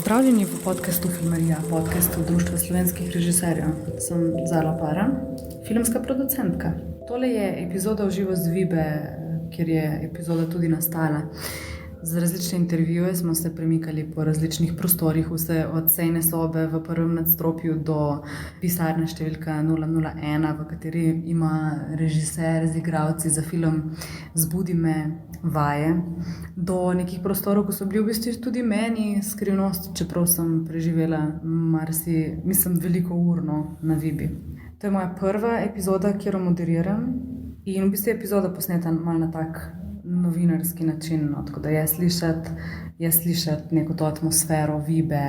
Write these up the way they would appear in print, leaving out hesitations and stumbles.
Pozdravljeni v podcastu Filmarija, podcastu Društva slovenskih režiserjev. Sem Zala Para, filmska producentka. Tole je epizoda v živo z Vibe, kjer je epizoda tudi nastala. Z različne intervjuje smo se premikali po različnih prostorih, vse od sejne sobe v prvem nadstropju do pisarne številka 001, v kateri ima režiser z igralci za film Zbudi me vaje, do nekih prostorov, ko so bili v bistvu tudi meni skrivnost, čeprav sem preživela veliko urno na Vibi. To je moja prva epizoda, kjer jo moderiram, in v bistvu je epizoda posneta malo na tak novinarski način, tako da je slišati neko to atmosfero Vibe,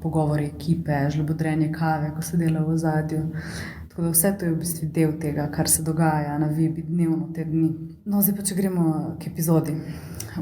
pogovori ekipe, žlobodrenje kave, ko se dela v ozadju. Tako da vse to je v bistvu del tega, kar se dogaja na Vibi dnevno te dni. No, zdaj pa če gremo k epizodi.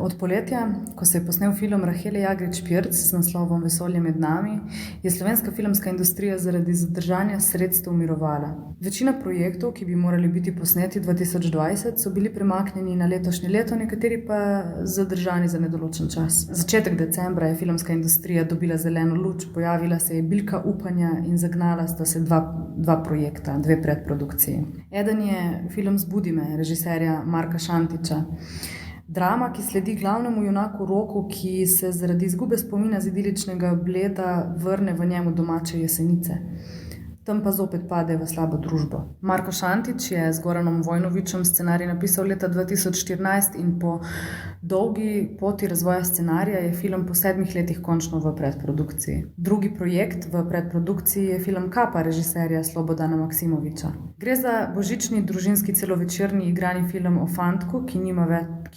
Od poletja, ko se je posnel film Rahele Jagrič Pirc s naslovom Vesolje med nami, je slovenska filmska industrija zaradi zadržanja sredstev mirovala. Večina projektov, ki bi morali biti posneti 2020, so bili premaknjeni na letošnje leto, nekateri pa zadržani za nedoločen čas. Začetek decembra je filmska industrija dobila zeleno luč, pojavila se je bilka upanja in zagnala sta se dva projekta, dve predprodukciji. Eden je film Zbudi me, režiserja Marka Šantića. Drama, ki sledi glavnemu junaku Roku, ki se zaradi izgube spomina z idiličnega Bleda vrne v njemu domače Jesenice. Tam pa zopet pade v slabo družbo. Marko Šantić je z Goranom Vojnovićem scenarij napisal leta 2014 in po dolgi poti razvoja scenarija je film po 7 letih končno v predprodukciji. Drugi projekt v predprodukciji je film Kapa režiserja Slobodana Maksimovića. Gre za božični družinski celovečerni igrani film o fantku, ki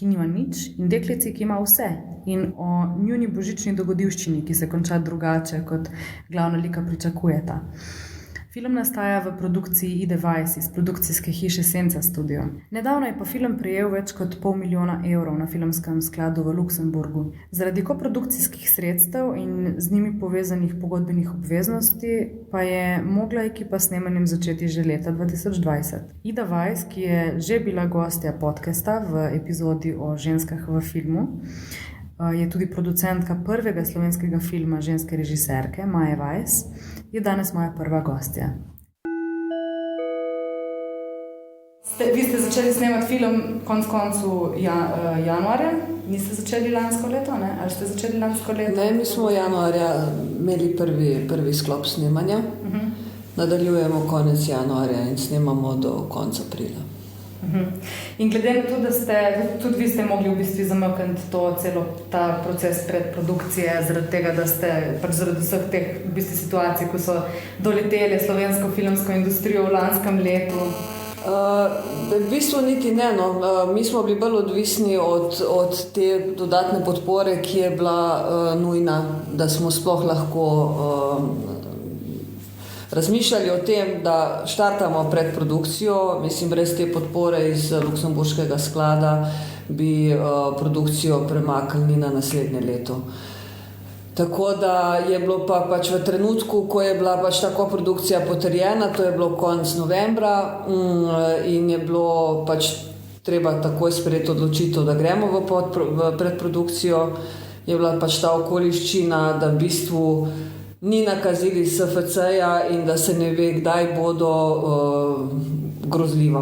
nima nič, in deklici, ki ima vse, in o njuni božični dogodivščini, ki se konča drugače, kot glavna lika pričakujeta. Film nastaja v produkciji Ide Weiss iz produkcijske hiše Senca Studio. Nedavno je pa film prejel več kot $500,000 na filmskem skladu v Luksemburgu. Zaradi koprodukcijskih sredstev in z njimi povezanih pogodbenih obveznosti pa je mogla ekipa s snemanjem začeti že leta 2020. Ida Weiss, ki je že bila gostja podcasta v epizodi o ženskah v filmu, je tudi producentka prvega slovenskega filma ženske režiserke, Maje Weiss, je danes moja prva gostja. Vi ste začeli snemati film konec januarja? Niste začeli lansko leto, ne? Ali ste začeli lansko leto? Ne, mi smo januarja imeli prvi sklop snemanja. Nadaljujemo konec januarja in snemamo do konca aprila. In glede na to, da ste tudi vi ste mogli v bistvu zamrkniti celo ta proces predprodukcije zaradi tega, da ste zaradi vseh teh v bistvu situacij, ko so doleteli slovensko filmsko industrijo v lanskem letu? V bistvu niti ne, no. Mi smo bili bolj odvisni od te dodatne podpore, ki je bila nujna, da smo sploh lahko razmišljali o tem, da štartamo predprodukcijo. Mislim, brez te podpore iz Luksemburškega sklada bi produkcijo premaknili na naslednje leto. Tako da je bilo pač v trenutku, ko je bila pač ta koprodukcija potrjena, to je bilo konec novembra, in je bilo pač treba takoj sprejeti odločitev, da gremo v predprodukcijo, je bila pač ta okoliščina, da v bistvu ni nakazili SFC-ja in da se ne ve, kdaj bodo, grozljiva,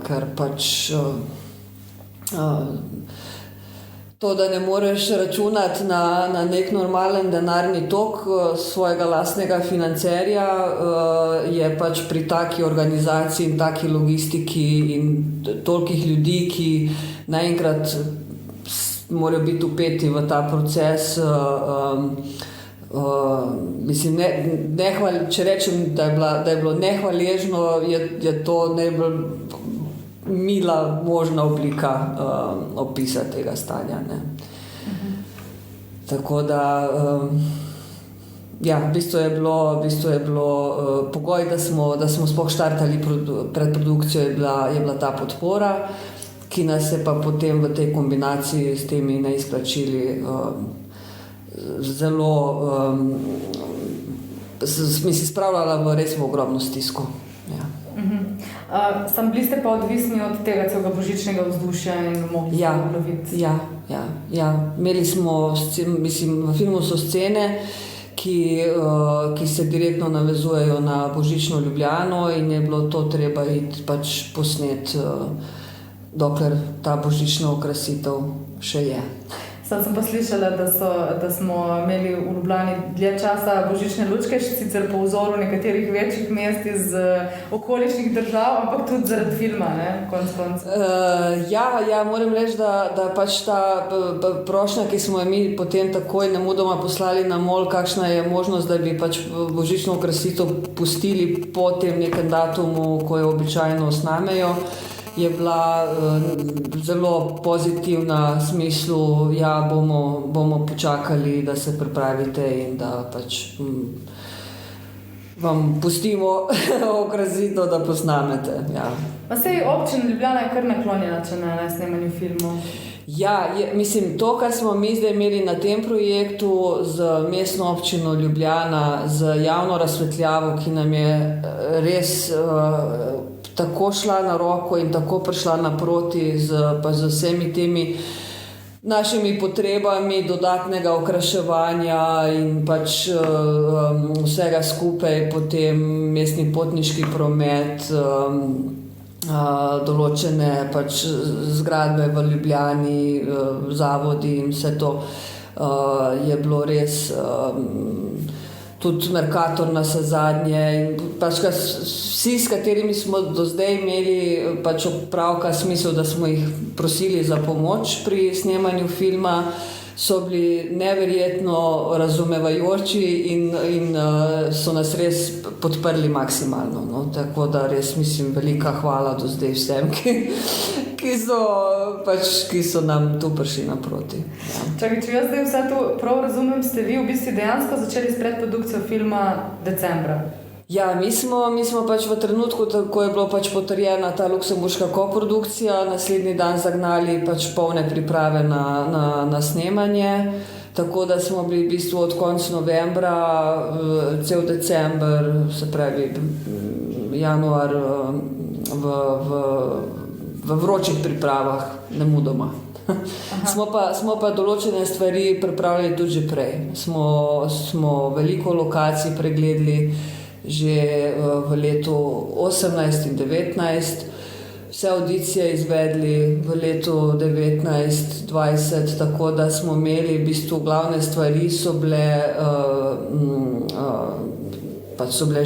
ker pač to, da ne moreš računati na nek normalen denarni tok svojega lastnega financerja, je pač pri taki organizaciji in taki logistiki in tolikih ljudi, ki naenkrat morajo biti vpeti v ta proces. Mislim, če rečem, da je bilo nehvaležno, je to najbolj mila možna oblika opisa tega stanja, ne. Tako da ja, v bistvu je bilo pogoj, da smo sploh štartali predprodukcijo, je bila ta podpora, ki nas je pa potem v tej kombinaciji s temi neizplačili zelo spravljala v res ogromno stisko. Ja. Sam bili ste pa odvisni od tega celega božičnega vzdušja in mogli ste loviti? Ja. Imeli smo, mislim, v filmu so scene, ki se direktno navezujejo na božično Ljubljano in je bilo to treba iti pač posnet, dokler ta božična okrasitev še je. Sam sem pa slišala, da smo imeli v Ljubljani dlje časa božične lučke, sicer po vzoru nekaterih večjih mest iz okoliških držav, ampak tudi zaradi filma, ne, konec koncev. Ja, moram reči, da pač ta prošnja, ki smo jo mi potem takoj nemudoma poslali na MOL, kakšna je možnost, da bi pač božično okrasitev pustili po tem nekem datumu, ko jo običajno osnamejo, je bila zelo pozitivna v smislu, ja, bomo počakali, da se pripravite in da pač vam pustimo okrasitev, da posnamete. Ja. Pa sej občina Ljubljana je kar naklonjena, če na snemanju filmov. Ja, mislim, to, kar smo mi zdaj imeli na tem projektu z mestno občino Ljubljana, z javno razsvetljavo, ki nam je res tako šla na roko in tako prišla naproti z vsemi temi našimi potrebami dodatnega okraševanja in pač vsega skupaj, potem mestni potniški promet, določene pač zgradbe v Ljubljani, zavodi in vse to je bilo res, tudi Mercator nazadnje in pač vsi, s katerimi smo do zdaj imeli pač opravka, smisel, da smo jih prosili za pomoč pri snemanju filma, so bili neverjetno razumevajoči in so nas res podprli maksimalno. No? Tako da res mislim, velika hvala do zdaj vsem, ki so nam tu prišli naproti. Ja. Čakaj, če jaz zdaj vse to prav razumem, ste vi v bistvu dejansko začeli s predprodukcijo filma decembra? Ja, mi smo pač v trenutku, ko je bilo pač potrjena ta luksemburška koprodukcija, naslednji dan zagnali pač polne priprave na snemanje, tako da smo bili v bistvu od konca novembra, cel december, se pravi januar v vročih pripravah, nemudoma. Smo pa določene stvari pripravili tudi že prej. Smo veliko lokacij pregledali že v letu 18 in 19, vse audicije izvedli v letu 19, 20, tako da smo imeli v bistvu glavne stvari so bile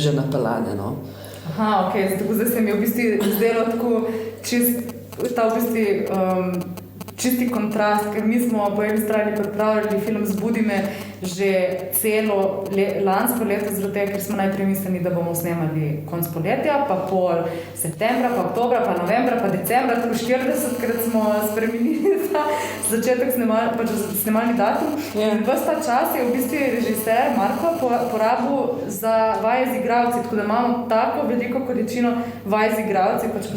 že napeljane. No. Aha, ok, zdaj se mi v bistvu zdelo tako čisti kontrast, ker mi smo po eni strani pripravljali film Zbudi me že celo lansko leto, zaradi tega, ker smo najprej mislili, da bomo snemali konec poletja, pa pol septembra, pa oktobra, pa novembra, pa decembra, tako 40-krat smo spremenili ta začetek snemalni datum. In ves ta čas je v bistvu režiser Marko porabil za vaje z igralci, tako da imamo tako veliko količino vaj z igralci, pač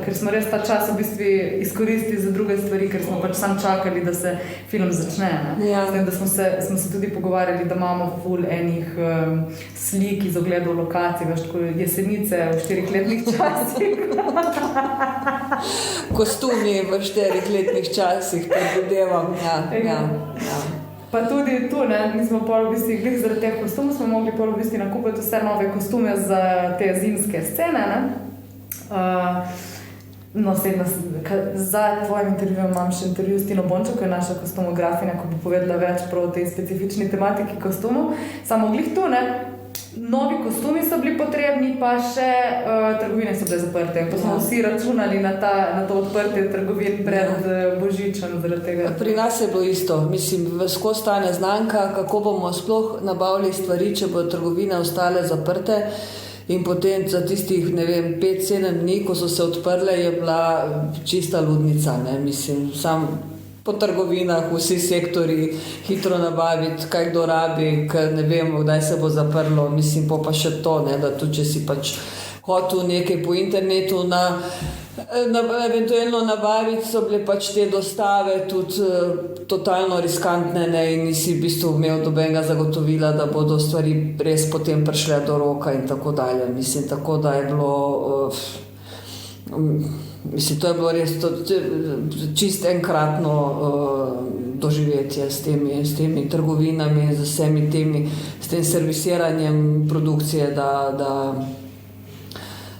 ker smo res ta čas v bistvu izkoristili za druge stvari, ker smo pač sam čakali, da se film začne. Ja. Da smo se tudi pogovarjali, da imamo ful enih slik iz ogledov lokacij, veš, tako Jesenice v 4-letnih časih. Kostumi v 4-letnih časih, predvidevam. Ja. Pa tudi tu, mi smo pol v bistvu glih zaradi teh kostumov smo mogli pol v bistvu nakupiti vse nove kostume za te zimske scene, No, za tvojim intervjujem imam še intervju s Tino Bončo, ko je naša kostumografinja, ko bo povedala več prav o tej specifični tematiki kostumov. Samo glih tu, novi kostumi so bili potrebni, pa še trgovine so bile zaprte. Pa smo vsi računali na to odprte trgovin pred Božičem. Pri nas je bilo isto. Mislim, skozi ta neznanka, kako bomo sploh nabavili stvari, če bodo trgovine ostale zaprte. In potem za tistih, 5-7 dni, ko so se odprle, je bila čista ludnica. Mislim, sam po trgovinah, vsi sektori hitro nabaviti, kaj kdo rabi, ker ne vemo, kdaj se bo zaprlo. Mislim, pa še to, da tudi če si pač hotel nekaj po internetu eventualno nabaviti, so bile pač te dostave tudi totalno riskantne in nisi v bistvu imel dobenega zagotovila, da bodo stvari res potem prišle do roka in tako dalje. Mislim, tako da je bilo Mislim, to je bilo res čist enkratno doživetje s temi trgovinami, z vsemi temi, s tem servisiranjem produkcije,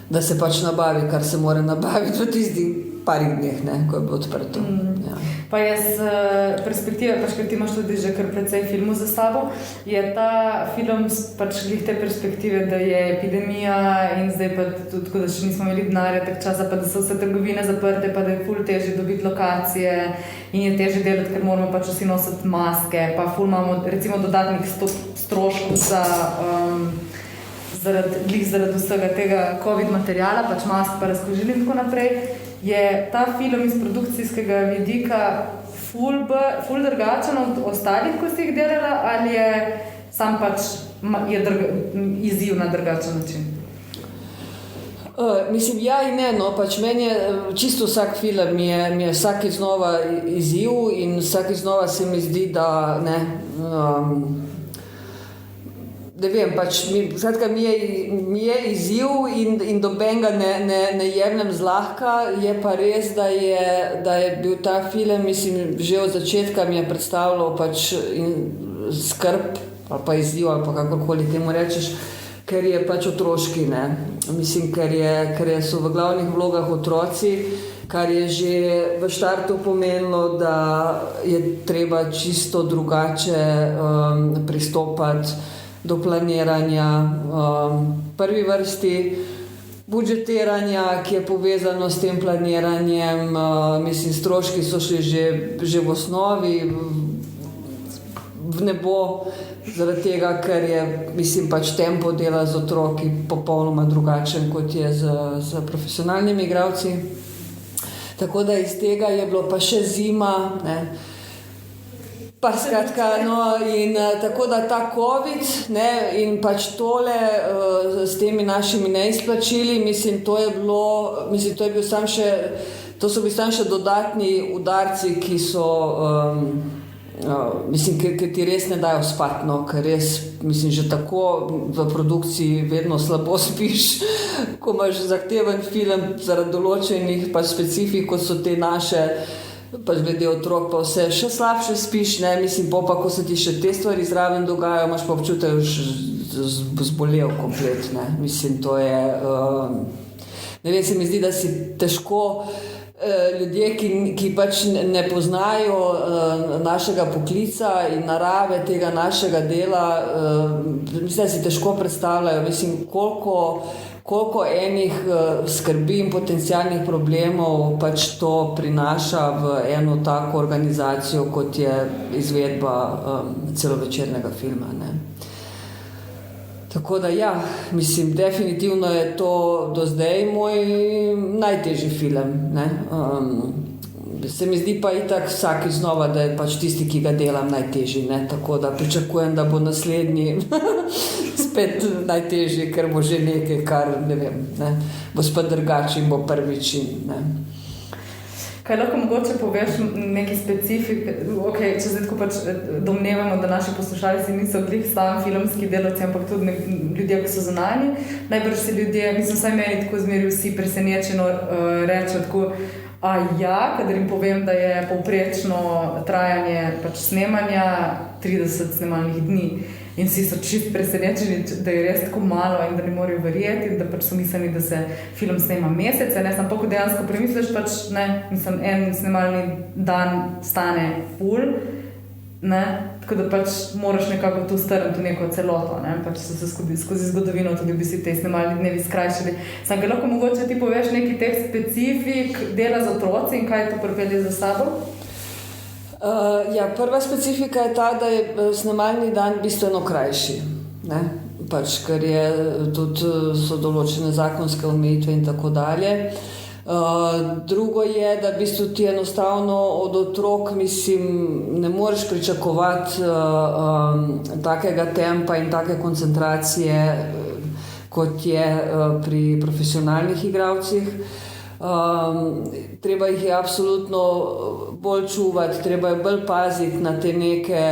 da se pač nabavi, kar se mora nabaviti v tistih parih dneh, ko je bilo odprto. Ja. Pa jaz perspektive, pač ker ti imaš tudi že kar precej filmov za sabo, je ta film pač glih te perspektive, da je epidemija in zdaj pa tudi, da še nismo imeli denarja tak časa, pa da so vse trgovine zaprte, pa da je ful težje dobiti lokacije in je težje delati, ker moramo pač vsi nositi maske, pa ful imamo recimo dodatnih stroškov zaradi vsega tega COVID materijala, pač mask pa razkožili in tako naprej. Je ta film iz produkcijskega vidika ful drugačen od ostalih, ko si jih delala, ali je sam pač izziv na drugačen način? Mislim, ja in ne, no, pač meni je čisto vsak film mi je vsaki znova izziv in vsaki znova se mi zdi, da ne, da vem, pač mi je izziv in dobenega ne jemljem zlahka, je pa res, da je bil ta film, mislim, že od začetka mi je predstavljal pač skrb ali pa izziv ali pa kakorkoli temu rečeš, ker je pač otroški, ne. Mislim, ker so v glavnih vlogah otroci, kar je že v štartu pomenilo, da je treba čisto drugače pristopati do planiranja, prvi vrsti budžetiranja, ki je povezano s tem planiranjem, mislim, stroški so šli že v osnovi v nebo, zaradi tega, ker je, mislim, pač tempo dela z otroki popolnoma drugačen, kot je z profesionalnimi igralci. Tako da iz tega je bilo pa še zima, ne. Pa skratka, no, in tako da ta COVID, ne, in pač tole s temi našimi neizplačili, mislim, to so bili samo še dodatni udarci, ki so, mislim, ki ti res ne dajo spati, no, ker res, mislim, že tako v produkciji vedno slabo spiš, ko imaš zahteven film zaradi določenih pač specifik, kot so te naše, pač glede otrok, pa vse še slabše spiš, ne, mislim, pa ko se ti še te stvari zraven dogajajo, imaš pa občutek zbolel komplet, ne, mislim, to je, ne vem, se mi zdi, da si težko ljudje, ki pač ne poznajo našega poklica in narave tega našega dela, mislim, da si težko predstavljajo, mislim, koliko enih skrbi in potencialnih problemov pač to prinaša v eno tako organizacijo, kot je izvedba celovečernega filma, ne. Tako da ja, mislim, definitivno je to do zdaj moj najtežji film, ne. Se mi zdi pa itak vsakič znova, da je pač tisti, ki ga delam, najtežji, ne, tako da pričakujem, da bo naslednji spet najtežji, ker bo že nekaj, kar, ne vem, ne, bo spet drugače in bo prvič in, ne. Kaj lahko mogoče poveš neki specifik, če zdaj tako pač domnevamo, da naši poslušalci niso glih sami filmski delavci, ampak tudi ljudje, ki so zunanji, najbrž se ljudje, mislim, saj meni tako zmeri vsi presenečeno rečejo tako, kadar jim povem, da je povprečno trajanje pač snemanja 30 snemalnih dni in vsi so čist presenečeni, da je res tako malo in da ne morejo verjeti in da pač so misleni, da se film snema mesece, ne, samo ko dejansko premisliš, pač ne, mislim, en snemalni dan stane ful, ne, tako da pač moraš nekako tu strniti v neko celoto, ne, pač so se skozi zgodovino tudi v bistvu te snemalni dnevi skrajšali. Sam ga lahko mogoče ti poveš neki teh specifik dela z otroci in kaj to pripelje za sabo? Ja, prva specifika je ta, da je snemalni dan bistveno krajši, ne, pač, ker je tudi so določene zakonske omejitve in tako dalje. Drugo je, da v bistvu ti enostavno od otrok, mislim, ne moreš pričakovati takega tempa in take koncentracije, kot je pri profesionalnih igralcih. Treba jih je absolutno bolj čuvati, treba je bolj paziti na te neke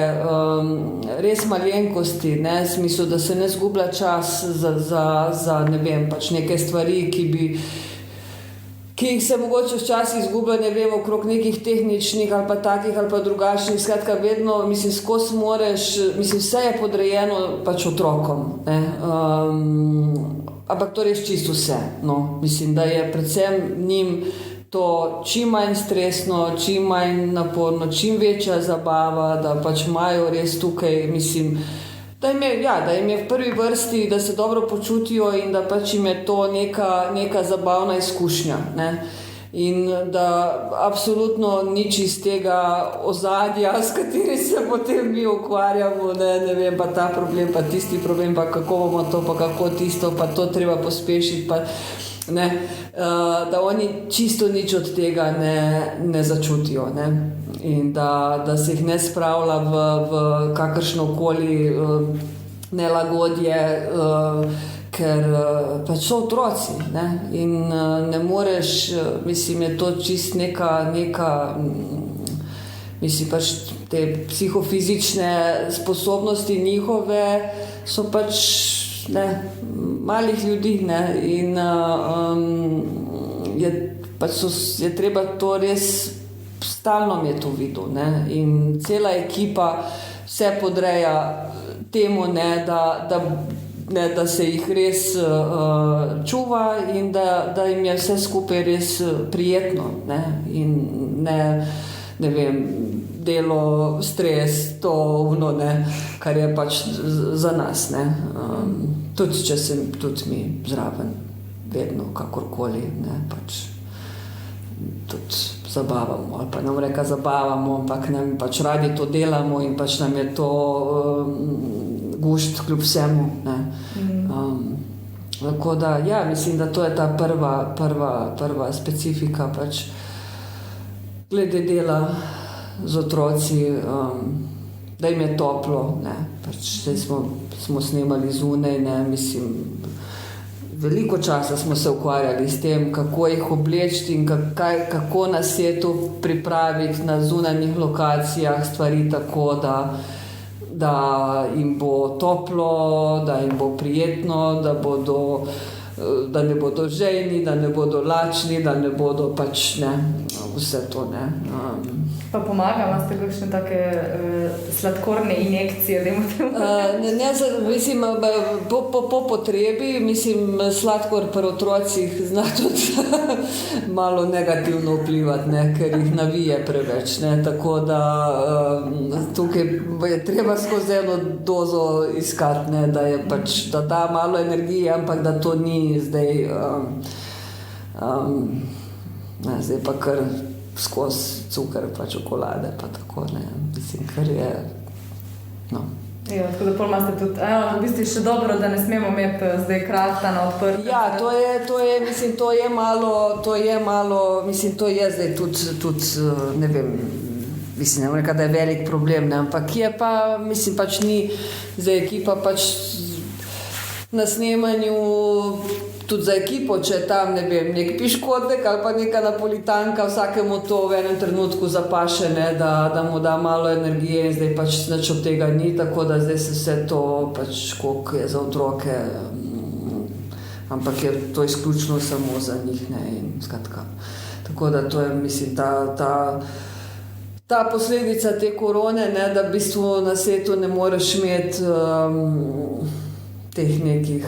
res malenkosti, ne, v smislu, da se ne zgublja čas za ne vem, pač neke stvari, ki bi ki jih se mogoče včasih izgublja, ne vem, okrog nekih tehničnih ali pa takih ali pa drugačnih, skratka vedno, mislim, skozi moreš, mislim, vse je podrejeno pač otrokom, ne. Ampak to res čisto vse, no, mislim, da je predvsem njim to čim manj stresno, čim manj naporno, čim večja zabava, da pač imajo res tukaj, mislim, da jim je v prvi vrsti, da se dobro počutijo in da pač jim je to neka zabavna izkušnja, ne. In da absolutno nič iz tega ozadja, s katerim se potem mi ukvarjamo, ne vem, pa ta problem, pa tisti problem, pa kako bomo to, pa kako tisto, pa to treba pospešiti, pa ne, da oni čisto nič od tega ne začutijo, ne. In da se jih ne spravlja v kakršnokoli nelagodje, ker pač so otroci, ne, in ne moreš, mislim, je to čist neka, mislim, pač te psihofizične sposobnosti njihove so pač, ne, malih ljudi, ne, in je treba to res stalno imeti v vidu, ne, in cela ekipa se podreja temu, ne, da se jih res čuva in da jim je vse skupaj res prijetno, ne, in ne vem, delo, stres, to ono, ne, kar je pač za nas, ne, tudi če sem tudi mi zraven, vedno, kakorkoli, ne, pač tudi zabavamo, ali pa nam reka zabavamo, ampak nam pač radi to delamo in pač nam je to gušt kljub vsemu, ne. Tako da, ja, mislim, da to je ta prva specifika pač glede dela z otroci, da jim je toplo, ne, pač zdaj smo snemali zunaj, ne, mislim, veliko časa smo se ukvarjali s tem, kako jih obleči in kako na setu pripraviti na zunanjih lokacijah stvari tako, da jim bo toplo, da jim bo prijetno, da ne bodo žejni, da ne bodo lačni, da ne bodo pač, ne, vse to, ne. Pa pomaga, imate kakšne take sladkorne injekcije, da imate? Mislim, po potrebi, mislim, sladkor pri otrocih zna tudi malo negativno vplivati, ne, ker jih navije preveč, ne, tako da tukaj je treba skozi eno dozo iskati, ne, da je pač, da da malo energije, ampak da to ni zdaj, ne, zdaj pa kar skozi cukor pa čokolade pa tako, ne, mislim, kar je, no. Ja, tako da pol imate tudi, v bistvu še dobro, da ne smemo imeti zdaj krafta na odprtem. Ja, to je, mislim, to je malo, mislim, to je zdaj tudi, ne vem, mislim, ne vem, da je velik problem, ne, ampak je pa, mislim, pač ni za ekipa pač na snemanju, tudi za ekipo, če je tam, ne vem, nek piškotnik ali pa neka napolitanka, vsakemu to v enem trenutku zapaše, ne, da mu da malo energije in zdaj pač nič od tega ni, tako da zdaj se vse to pač, koliko je za otroke, ampak je to izključno samo za njih, ne, in skratka. Tako da to je, mislim, ta posledica te korone, ne, da v bistvu na svetu ne moreš imeti teh nekih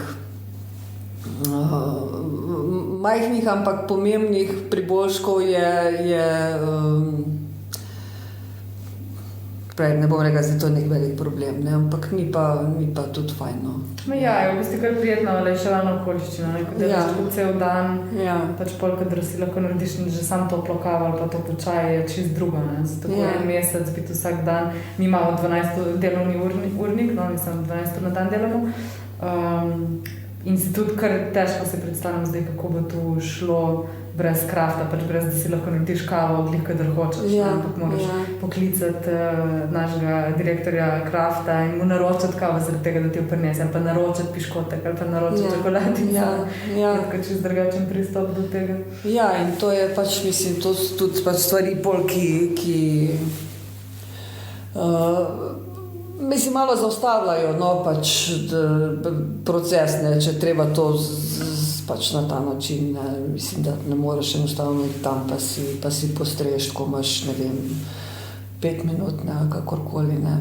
majhnih, ampak pomembnih priboljškov je ne bom rekla, da je to nek velik problem, ne, ampak ni pa tudi fajn, no. Ja, je v bistvu kar prijetno olajševalna okoliščina, ne, kot delaš tudi cel dan, pač pol, kadar si lahko narediš že sam toplo kavo ali pa toplo čaj, je čist drugo, ne, zato en mesec biti vsak dan, mi imamo 12 delovni urnik, no, mislim, 12 na dan delamo, in si tudi kar težko se predstavljam zdaj, kako bo to šlo brez krafta, pač brez, da si lahko narediš kavo glih, kadar hočeš, ampak moraš poklicati našega direktorja krafta in mu naročiti kavo zaradi tega, da ti jo prinese, ali pa naročiti piškotek, ali pa naročiti čokoladico. Tako čist drugačen pristop do tega. Ja, in to je pač, mislim, to so tudi pač stvari bolj, ki mislim, malo zaustavljajo, no, pač proces, ne, če treba to pač na ta način, ne, mislim, da ne moreš enostavno iti tam, pa si postreš, ko imaš, ne vem, 5 minut, ne, kakorkoli, ne.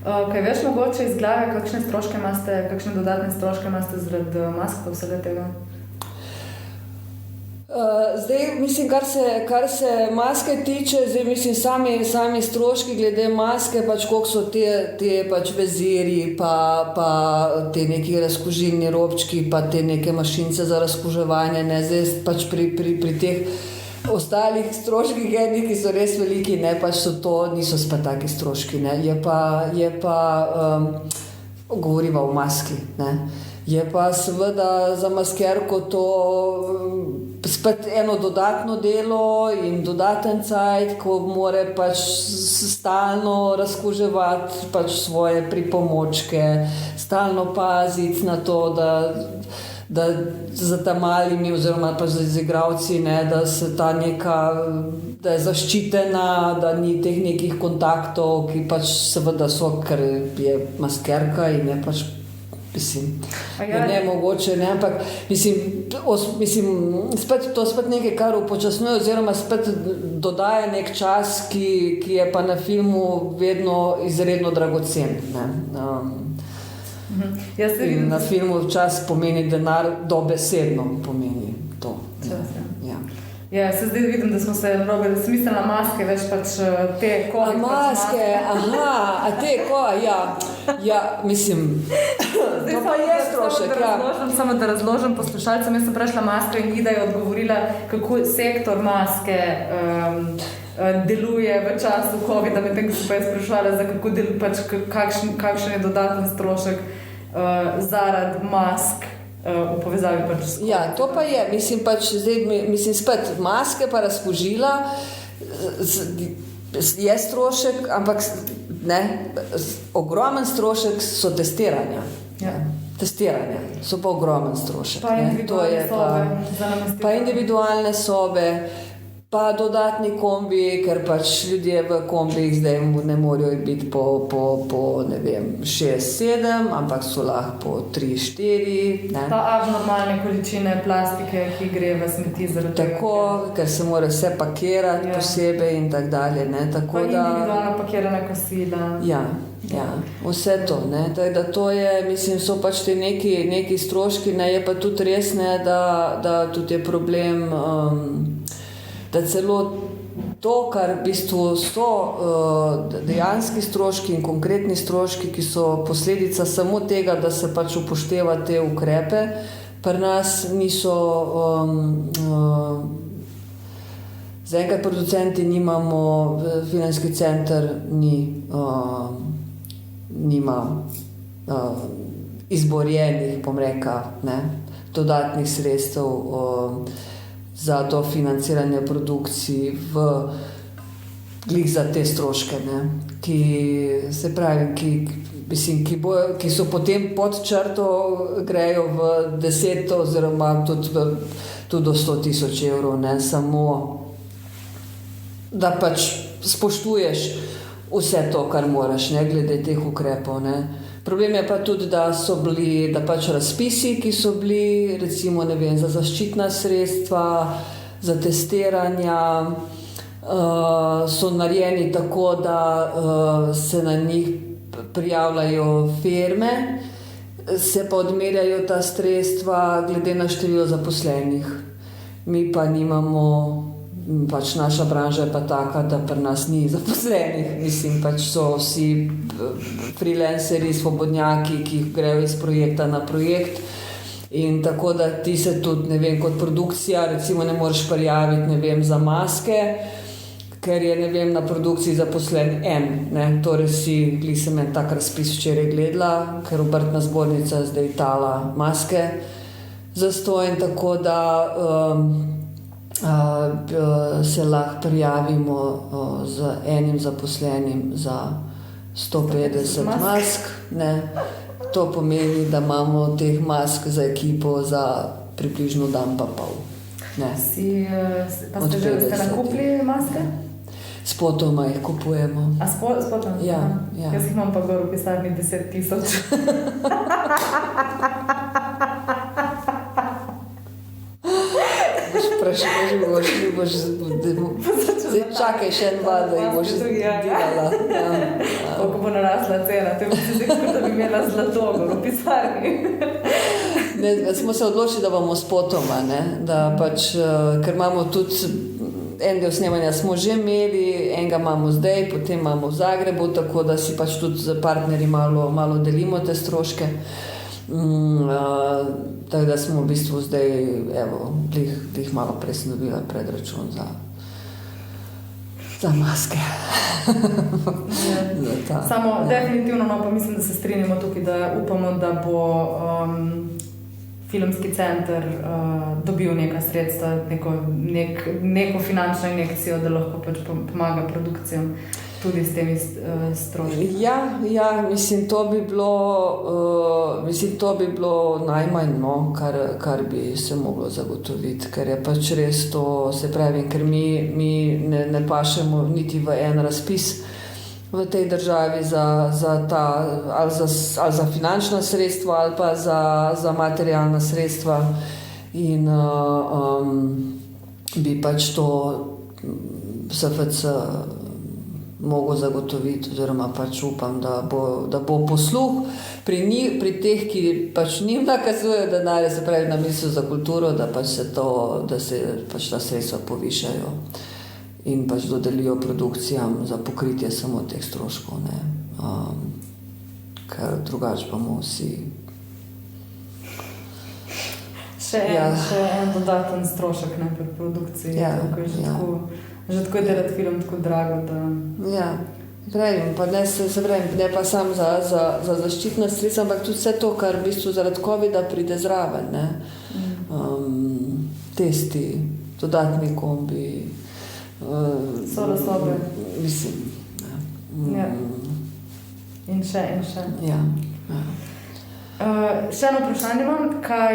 Kaj veš mogoče iz glave, kakšne dodatne stroške imate zaradi mask pa vsega tega? Zdaj, mislim, kar se maske tiče, zdaj, mislim, sami stroški glede maske, pač koliko so te pač veziri, pa te neki razkužilni robčki, pa te neke mašince za razkuževanje, ne, zdaj pač pri teh ostalih stroških, ki so res veliki, ne, pač niso spet taki stroški, ne, je pa govoriva o maski, ne. Je pa seveda za maskerko to spet eno dodatno delo in dodaten cajt, ko mora pač stalno razkuževati pač svoje pripomočke, stalno paziti na to, da za ta malimi oziroma pa za igralci, ne, da se ta da je zaščitena, da ni teh nekih kontaktov, ki pač seveda so, ker je maskerka in je pač je nemogoče, ne, ampak to spet nekaj, kar upočasnjuje oziroma spet dodaja nek čas, ki je pa na filmu vedno izredno dragocen, ne. In na filmu čas pomeni denar, dobesedno pomeni to. Ja, se zdaj vidim, da smo se robe smiselna maske, veš pač te kovi. Maske, aha, te kovi, ja, mislim, to pa je strošek, ja. Samo da razložim poslušalcem, jaz sem prešla masko in Ida je odgovorila, kako sektor maske deluje v času COVID-a, medtem ko se pa je sprašvala, za kako pač kakšen je dodaten strošek zaradi mask. V povezavi pač s COVID. Ja, to pa je, mislim pač zdaj, mislim spet maske pa razkužila je strošek, ampak ne, ogromen strošek so testiranja. Ja. Testiranja so pa ogromen strošek. Pa individualne sobe. Pa individualne sobe, pa dodatni kombi, ker pač ljudje v kombijih zdaj ne morajo biti po ne vem, 6-7, ampak so lahko po 3-4. Pa abnormalne količine plastike, ki gre v smeti zaradi tega. Tako, ker se mora vse pakirati posebej in tak dalje. Ne, tako pa individualno pakirana kosila. Ja, vse to, ne, tako da to je, mislim, so pač te neki stroški, ne, je pa tudi res, ne, da tudi je problem, da celo to, kar v bistvu so dejanski stroški in konkretni stroški, ki so posledica samo tega, da se pač upošteva te ukrepe, pri nas niso zaenkrat producenti nimamo, Filmski center nima izborjenih, bom rekla, ne, dodatnih sredstev za dofinanciranje produkcij glih za te stroške, ne, ki se pravi, ki so potem pod črto, grejo v 10 oziroma tudi do 100,000 evrov, ne, samo da pač spoštuješ vse to, kar moraš, ne, glede teh ukrepov, ne. Problem je pa tudi, da so bili, da pač razpisi, ki so bili, recimo, ne vem, za zaščitna sredstva, za testiranja, so narejeni tako, da se na njih prijavljajo firme, se pa odmerjajo ta sredstva glede na število zaposlenih. Mi pa nimamo, pač naša branža je pa taka, da pri nas ni zaposlenih, mislim, pač so vsi freelanceri, svobodnjaki, ki grejo iz projekta na projekt in tako da ti se tudi, ne vem, kot produkcija recimo ne moreš prijaviti, ne vem, za maske, ker je, ne vem, na produkciji zaposlen en, ne, torej sem en tak razpis včeraj gledala, ker obrtna zbornica zdaj tala maske zastonj, tako da se lahko prijavimo z enim zaposlenim za 150 mask, ne. To pomeni, da imamo teh mask za ekipo za približno dan pa pol. Pa ste že nakupili maske? Spotoma jih kupujemo. A spotoma? Ja. Jaz jih imam pa gor v pisarni 10,000. boš zdaj čakaj še en val, da jih boš delala. Koliko bo narasla cena, to je zdaj, kot da bi imela zlato v pisarni. Smo se odločili, da bomo spotoma, da pač, ker imamo tudi en del snemanja smo že imeli, enega imamo zdaj, potem imamo v Zagrebu, tako da si pač tudi z partnerji malo delimo te stroške. Tako da smo v bistvu zdaj, evo, glih malo prej sem dobila predračun za maske. Samo definitivno, no, pa mislim, da se strinjamo tukaj, da upamo, da bo Filmski center dobil neka sredstva, neko finančno injekcijo, da lahko pač pomaga produkcijam tudi s temi stroški. Ja, mislim, to bi bilo najmanj, no, kar bi se moglo zagotoviti, ker je pač res to, se pravi, ker mi ne pašemo niti v en razpis v tej državi za ta, ali za finančna sredstva ali pa za materialna sredstva in bi pač to SFC mogel zagotoviti, oziroma pač upam, da bo posluh pri teh, ki pač njim nakazujejo denarje, se pravi na Ministrstvu za kulturo, da se pač ta sredstva povišajo in pač dodelijo produkcijam za pokritje samo teh stroškov, ker drugače bomo vsi. Še en dodaten strošek pri produkciji, že tako je delati film tako drago, da... Ja, pravim, pa ne pa sam za zaščitna sredstva, ampak tudi vse to, kar v bistvu zaradi COVID-a pride zraven, testi, dodatni kombi, sobe. Mislim, In še. Ja. Še eno vprašanje imam, kaj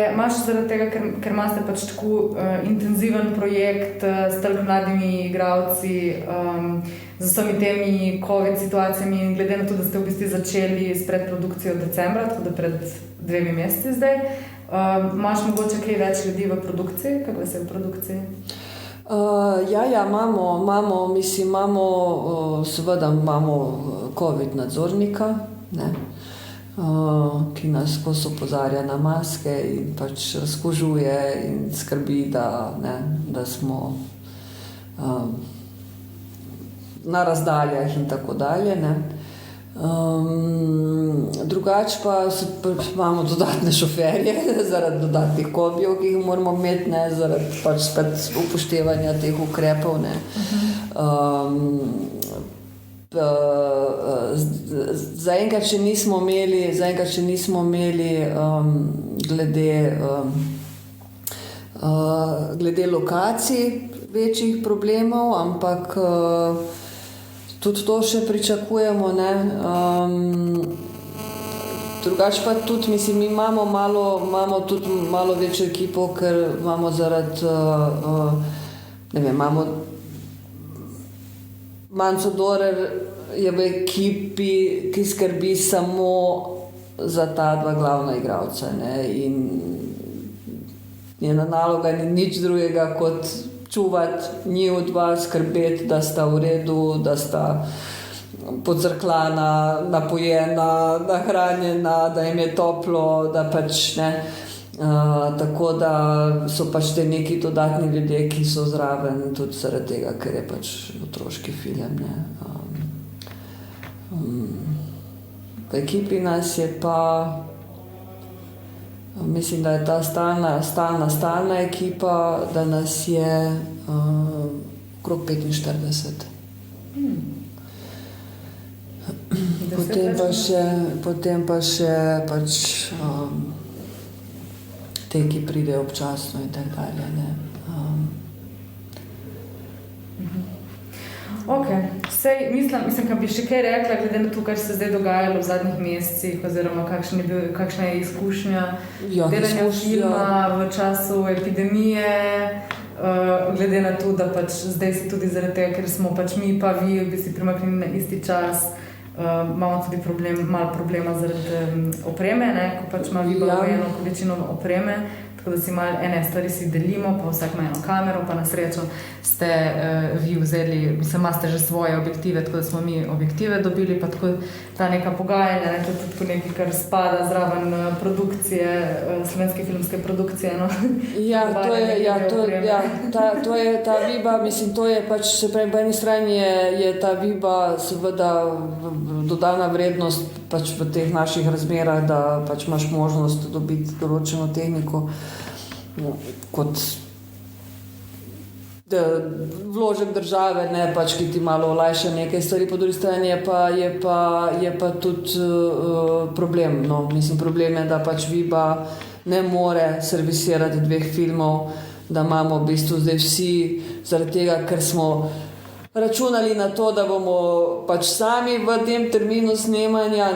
imaš zaradi tega, ker imate pač tako intenziven projekt s toliko mladimi igralci, z vsemi temi COVID situacijami in glede na to, da ste v bistvu začeli s predprodukcijo decembra, tako da pred 2 meseci zdaj, imaš mogoče kaj več ljudi v produkciji? Kako je v produkciji? Seveda imamo COVID nadzornika, ki nas skozi opozarja na maske in pač razkužuje in skrbi, da smo na razdaljah in tako dalje. Drugače pa imamo dodatne šoferje zaradi dodatnih kombijev, ki jih moramo imeti, zaradi pač spet upoštevanja teh ukrepov. Zaenkrat še nismo imeli glede lokacij večjih problemov, ampak tudi to še pričakujemo. Drugače pa tudi, mislim, mi imamo tudi malo večjo ekipo, ker imamo imamo Manco Dorer je v ekipi, ki skrbi samo za ta 2 glavna igralca, in njena naloga ni nič drugega kot čuvati njiju 2, skrbeti, da sta v redu, da sta podzrklana, napojena, nahranjena, da jim je toplo, da pač tako da so pač te neki dodatni ljudje, ki so zraven tudi zaradi tega, ker je pač otroški film. V ekipi nas je pa, mislim, da je ta stalna ekipa, da nas je okrog 45. Potem pa še pač te, ki pridejo občasno in tako dalje. Ok, mislim, da bi še kaj rekla, glede na to, kar se zdaj dogajalo v zadnjih mesecih, oziroma kakšna je izkušnja delanja filma v času epidemije, glede na to, da pač zdaj si tudi zaradi tega, ker smo pač mi pa vi v bistvu premaknili na isti čas, imamo tudi malo problema zaradi opreme, ko pač ima Viba eno količino opreme, tako tako da si malo ene stvari si delimo, pa vsak ima eno kamero, pa na srečo ste vi vzeli, mislim, imate že svoje objektive, tako da smo mi objektive dobili, pa tako ta neka pogajanja, ne, to je tudi nekaj, kar spada zraven produkcije, slovenske filmske produkcije. No. To je ta viba, mislim, to je pač, se pravi, po eni strani je ta viba seveda dodana vrednost pač v teh naših razmerah, da pač imaš možnost dobiti določeno tehniko kot vložek države, ne, pač, ki ti malo olajša nekaj stvari, po drugi strani je pa tudi problem. No. Mislim, problem je, da pač viba ne more servisirati 2 filmov, da imamo v bistvu zdaj vsi zaradi tega, ker smo računali na to, da bomo pač sami v tem terminu snemanja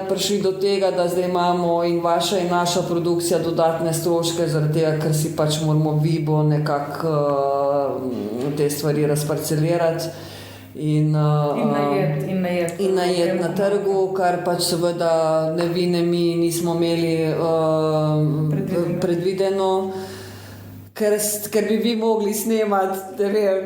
prišli do tega, da zdaj imamo in vaša in naša produkcija dodatne stroške, zaradi tega, ker si pač moramo vibo nekako te stvari razparcelirati in najet na trgu, kar pač seveda ne vi, ne mi nismo imeli predvideno. Ker bi vi mogli snemati, ne vem,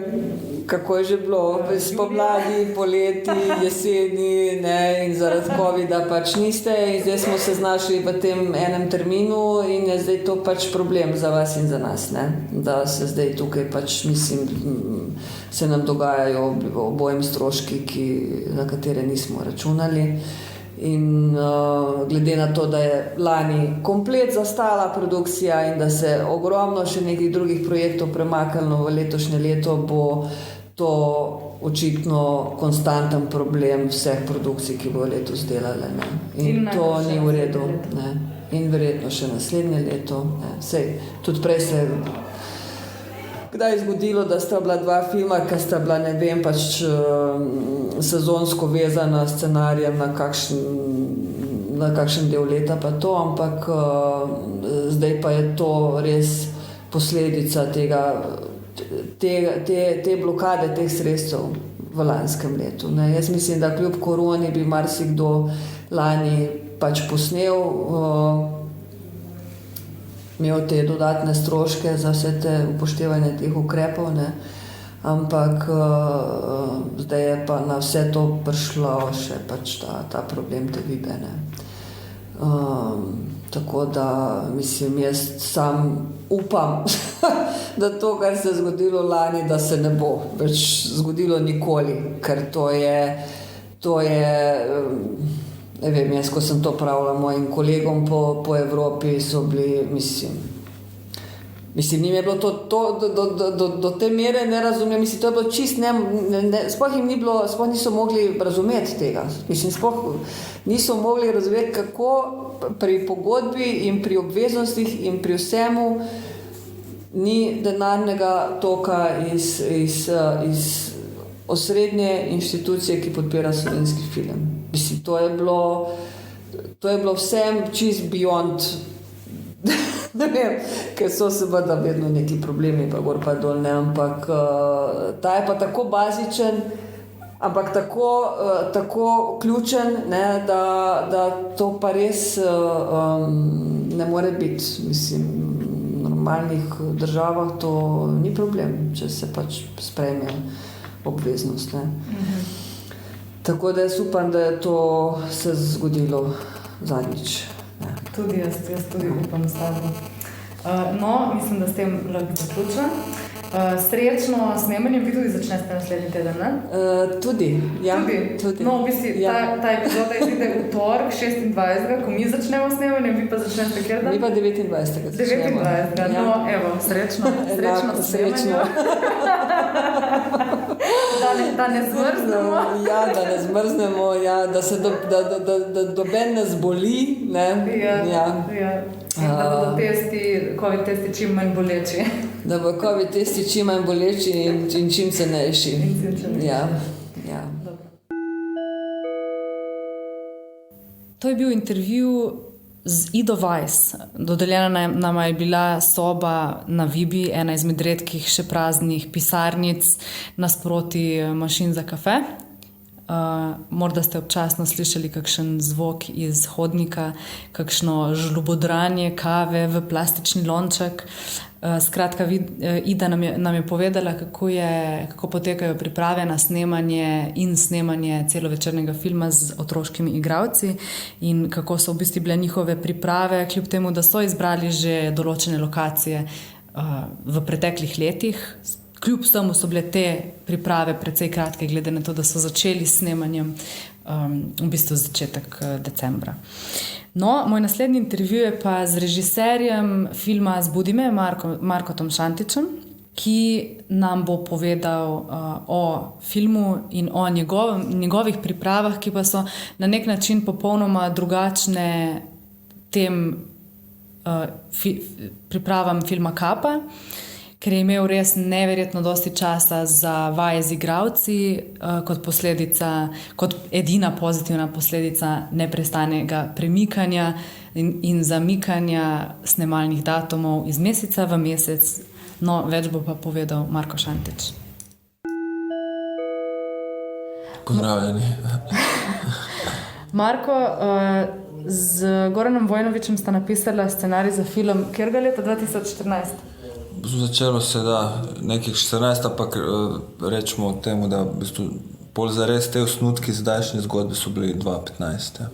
kako je že bilo, spomladi, poleti, jeseni, ne, in zaradi covida pač niste in zdaj smo se znašli v tem enem terminu in je zdaj to pač problem za vas in za nas, ne, da se zdaj tukaj pač, mislim, se nam dogajajo obojim stroški, na katere nismo računali. In glede na to, da je lani komplet zastala produkcija in da se ogromno še nekih drugih projektov premaknilo v letošnje leto, bo to očitno konstanten problem vseh produkcij, ki bo letos delale. Ne. In to ni v redu. Ne. In verjetno še naslednje leto. Ne. Sej, tudi prej se kdaj je zgodilo, da sta bila 2 filma, ki sta bila, ne vem, pač sezonsko vezana scenarijem na kakšen del leta pa to, ampak zdaj pa je to res posledica te blokade teh sredstev v lanskem letu. Ne. Jaz mislim, da kljub koroni bi marsikdo lani pač posnel, imel te dodatne stroške za vse te upoštevanje teh ukrepov, ne. Ampak zdaj je pa na vse to prišlo še pač ta problem te vibe. Ne. Tako da, mislim, jaz sam upam, da to, kar se je zgodilo lani, da se ne bo več zgodilo nikoli, ker to je ne vem, jaz, ko sem to pravila mojim kolegom po Evropi, so bili, mislim, njim je bilo to do te mere nerazumljivo, mislim, to je bilo čist sploh niso mogli razumeti tega, mislim, sploh niso mogli razumeti, kako pri pogodbi in pri obveznostih in pri vsemu ni denarnega toka iz osrednje inštitucije, ki podpira slovenski film. Mislim, to je bilo vsem čist beyond, ne vem, ker so seveda vedno neki problemi, pa gor pa dol, ne, ampak ta je pa tako bazičen, ampak tako ključen, ne, da to pa res ne more biti, mislim, v normalnih državah to ni problem, če se pač sprejme obveznost, ne. Tako da jaz upam, da je to se zgodilo zadnjič. Ja. Tudi jaz tudi upam s tabo. No, mislim, da s tem lahko zaključim. Srečno snemanje, vi tudi začnete naslednji teden, ne? Tudi, ja. Tudi. No, v bistvu, ta epizoda izide v torek 26. ko mi začnemo snemanje, vi pa začnete kjer dan? Mi pa 29. 29. Ja. No, evo, srečno snemanje. Da ne zmrznemo. Ja, da ne zmrznemo, ja, da doben ne zboli, ne? Ja. In da bodo COVID testi čim manj boleči. Da bo COVID testi čim manj boleči in čim cenejši. Ja. To je bil intervju z Ido Weiss. Dodeljena nama je bila soba na Vibi, ena izmed redkih še praznih pisarnic nasproti mašin za kafe. Morda ste občasno slišali kakšen zvok iz hodnika, kakšno žlobodranje kave v plastični lonček. Skratka, Ida nam je povedala, kako potekajo priprave na snemanje celovečernega filma z otroškimi igralci in kako so v bistvu bile njihove priprave, kljub temu, da so izbrali že določene lokacije v preteklih letih. Kljub temu so bile te priprave precej kratke, glede na to, da so začeli s snemanjem v bistvu začetek decembra. No, moj naslednji intervju je pa z režiserjem filma Zbudi me, Markom Šantićem, ki nam bo povedal o filmu in o njegovih pripravah, ki pa so na nek način popolnoma drugačne tem pripravam filma Kapa, ker je imel res neverjetno dosti časa za vaje z igralci, kot edina pozitivna posledica neprestanega premikanja in zamikanja snemalnih datumov iz meseca v mesec. No, več bo pa povedal Marko Šantić. Pozdravljeni. Marko, z Goranom Vojnovićem sta napisala scenarij za film, kjer ga leta 2014? Začelo se nekih 14, ampak rečemo temu, da v bistvu pol zares te osnutki zdajšnje zgodbe so bili 2015. Ja.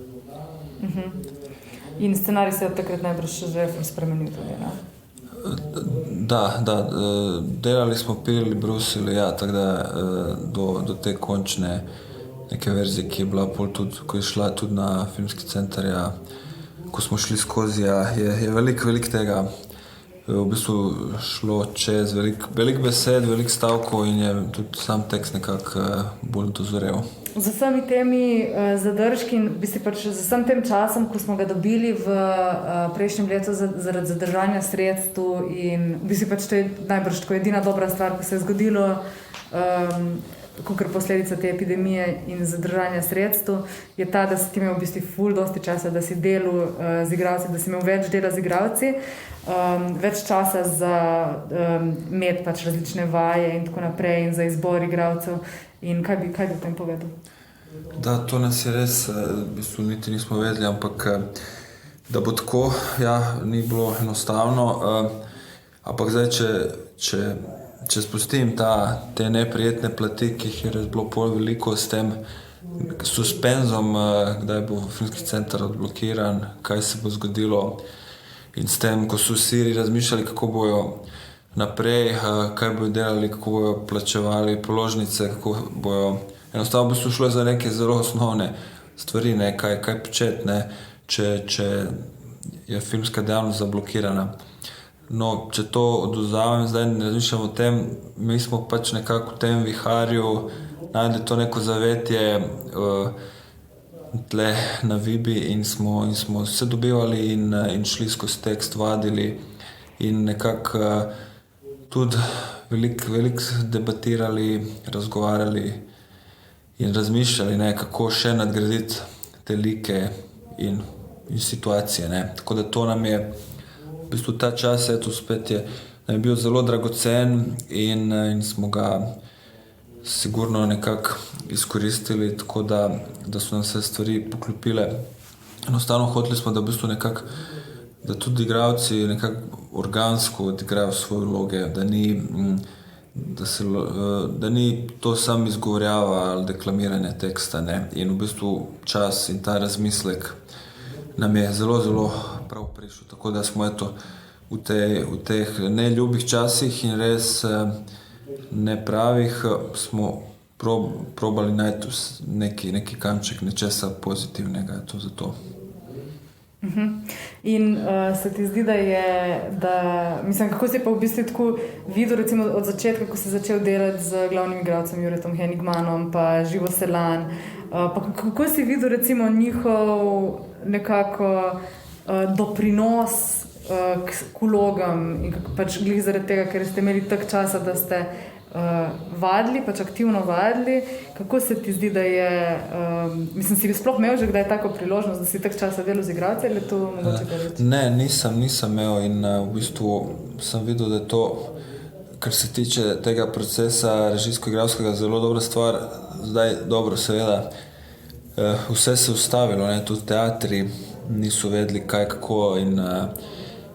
In scenarij se je od takrat najbrž že spremenil tudi, ne? Da, delali smo, pilili, brusili, tako da do te končne neke verzije, ki je bila pol tudi, ko je šla tudi na Filmski center, ko smo šli skozi, je veliko tega v bistvu šlo čez veliko besed, veliko stavkov in je tudi sam tekst nekako bolj dozorel. Z vsemi temi zadržki in z vsem tem časom, ko smo ga dobili v prejšnjem letu zaradi zadržanja sredstev in to je najbrž tako edina dobra stvar, ko se je zgodilo kakor posledica te epidemije in zadržanja sredstev, je ta, da si ti imel v bistvu ful dosti časa, da si delal z igralci, da si imel več dela z igralci, več časa za imeti različne vaje in tako naprej in za izbor igralcev. In kaj bi o tem povedal? Da, to nas je res, v bistvu niti nismo vedeli, ampak da bo tako, ni bilo enostavno, ampak zdaj, če spustim te neprijetne plati, ki jih je res bilo pol veliko s tem suspenzom, kdaj bo Filmski center odblokiran, kaj se bo zgodilo in s tem, ko so vsi razmišljali, kako bojo naprej, kaj bojo delali, kako bojo plačevali položnice, kako bojo enostavno bo šlo za neke zelo osnovne stvari, kaj početi, če je filmska dejavnost zablokirana. No, če to odvzamem, zdaj ne razmišljam o tem, mi smo nekako v tem viharju najdli to neko zavetje tle na Vibi in smo se dobivali in šli skozi tekst, vadili in nekako tudi veliko debatirali, razgovarjali in razmišljali, kako še nadgraditi te like in situacije. Tako da to nam je v bistvu ta čas, spet je bil zelo dragocen in smo ga sigurno nekako izkoristili, tako da so nam se stvari poklopile. Enostavno hoteli smo, da v bistvu nekako, da tudi igralci nekako organsko odigrajo svoje vloge, da ni to samo izgovorjava ali deklamiranje teksta, in v bistvu čas in ta razmislek nam je zelo, zelo prav prišel. Tako da smo v teh neljubih časih in res nepravih smo probali najti neki kanček nečesa pozitivnega. To za to. In se ti zdi, kako si pa v bistvu tako videl, recimo od začetka, ko si začel delati z glavnim igralcem Juretom Henigmanom pa Živo Selan, pa kako si videl recimo njihov nekako doprinos k vlogam in glih zaradi tega, ker ste imeli tak časa, da ste vadili, aktivno vadili. Kako se ti zdi, da je, si sploh imel že kdaj tako priložnost, da si tak časa delal z igralci, ali je to mogoče reči? Ne, nisem imel in v bistvu sem videl, da je to kar se tiče tega procesa režijsko-igralskega, zelo dobra stvar. Zdaj, dobro, seveda, vse se je ustavilo, ne? Tudi teatri niso vedeli kaj, kako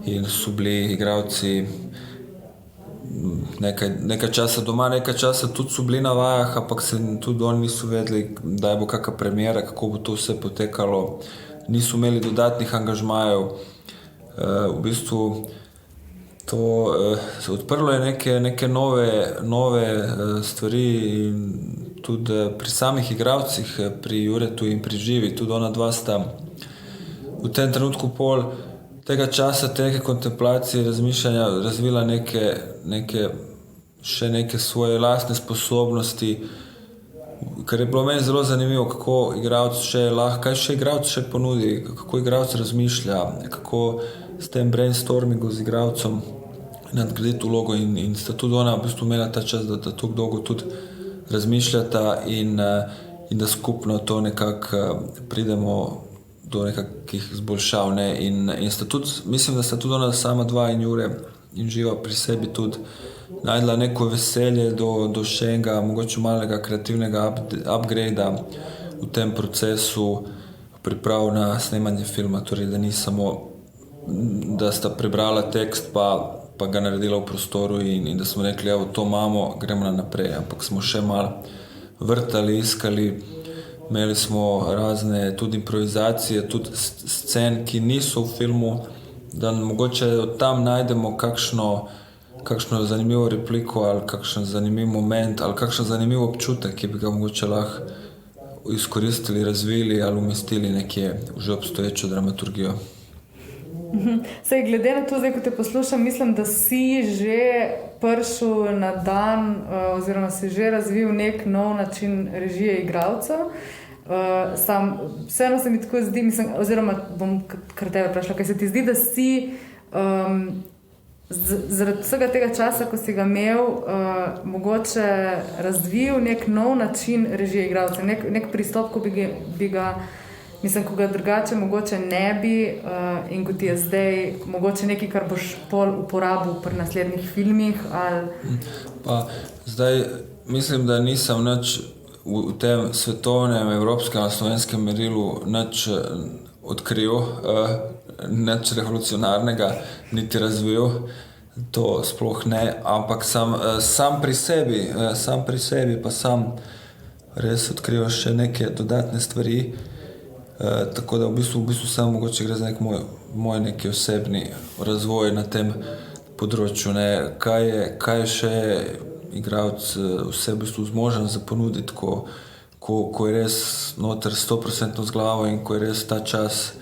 in so bili igralci nekaj časa doma, nekaj časa tudi so bili na vajah, ampak se tudi oni niso vedeli, da bo kakšna premiera, kako bo to vse potekalo. Niso imeli dodatnih angažmajev. V bistvu to odprlo je neke nove stvari in tudi pri samih igralcih, pri Juretu in pri Živi, tudi ona dva sta v tem trenutku pol tega časa, tega kontemplacije, razmišljanja razvila še neke svoje lastne sposobnosti, kar je bilo meni zelo zanimivo, kako igralec še lahko, kaj še igralec še ponudi, kako igralec razmišlja, kako s tem brainstormingu z igralcem nadgraditi vlogo in sta tudi ona v bistvu imela ta čas, da tako dolgo tudi razmišljata in da skupno to nekako pridemo do nekakih izboljšav, ne? In sta tudi, mislim, da sta tudi ona sama dva in Jure in Živa pri sebi tudi najdla neko veselje do še enega, mogoče malega kreativnega upgrada v tem procesu priprav na snemanje filma, torej da ni samo, da sta prebrala tekst pa ga naredila v prostoru in da smo rekli, evo, to imamo, gremo naprej, ampak smo še malo vrtali, iskali. Imeli smo razne tudi improvizacije, tudi scen, ki niso v filmu, da mogoče od tam najdemo kakšno zanimivo repliko ali kakšen zanimiv moment ali kakšen zanimiv občutek, ki bi ga mogoče lahko izkoristili, razvili ali umestili nekje v že obstoječo dramaturgijo. Sej, glede na to, zdaj, ko te poslušam, mislim, da si že prišel na dan oziroma si že razvil nek nov način režije igralcev. Vseeno se mi tako zdi, mislim, oziroma bom kar tebe vprašala, kaj se ti zdi, da si zaradi vsega tega časa, ko si ga imel, mogoče razvil nek nov način režije igralcev, nek pristop, ko bi ga mislim, ko ga drugače mogoče ne bi in kot je zdaj mogoče nekaj, kar boš pol uporabil pri naslednjih filmih ali... Pa zdaj mislim, da nisem nič v tem svetovnem, evropskem, slovenskem merilu nič odkril, nič revolucionarnega, niti razvil, to sploh ne, ampak sam pri sebi pa sam res odkril še neke dodatne stvari. Tako da v bistvu samo mogoče gre za nek moj neki osebni razvoj na tem področju, ne, kaj je še igralec vse v bistvu zmožen za ponuditi, ko je res noter 100% z glavo in ko je res ta čas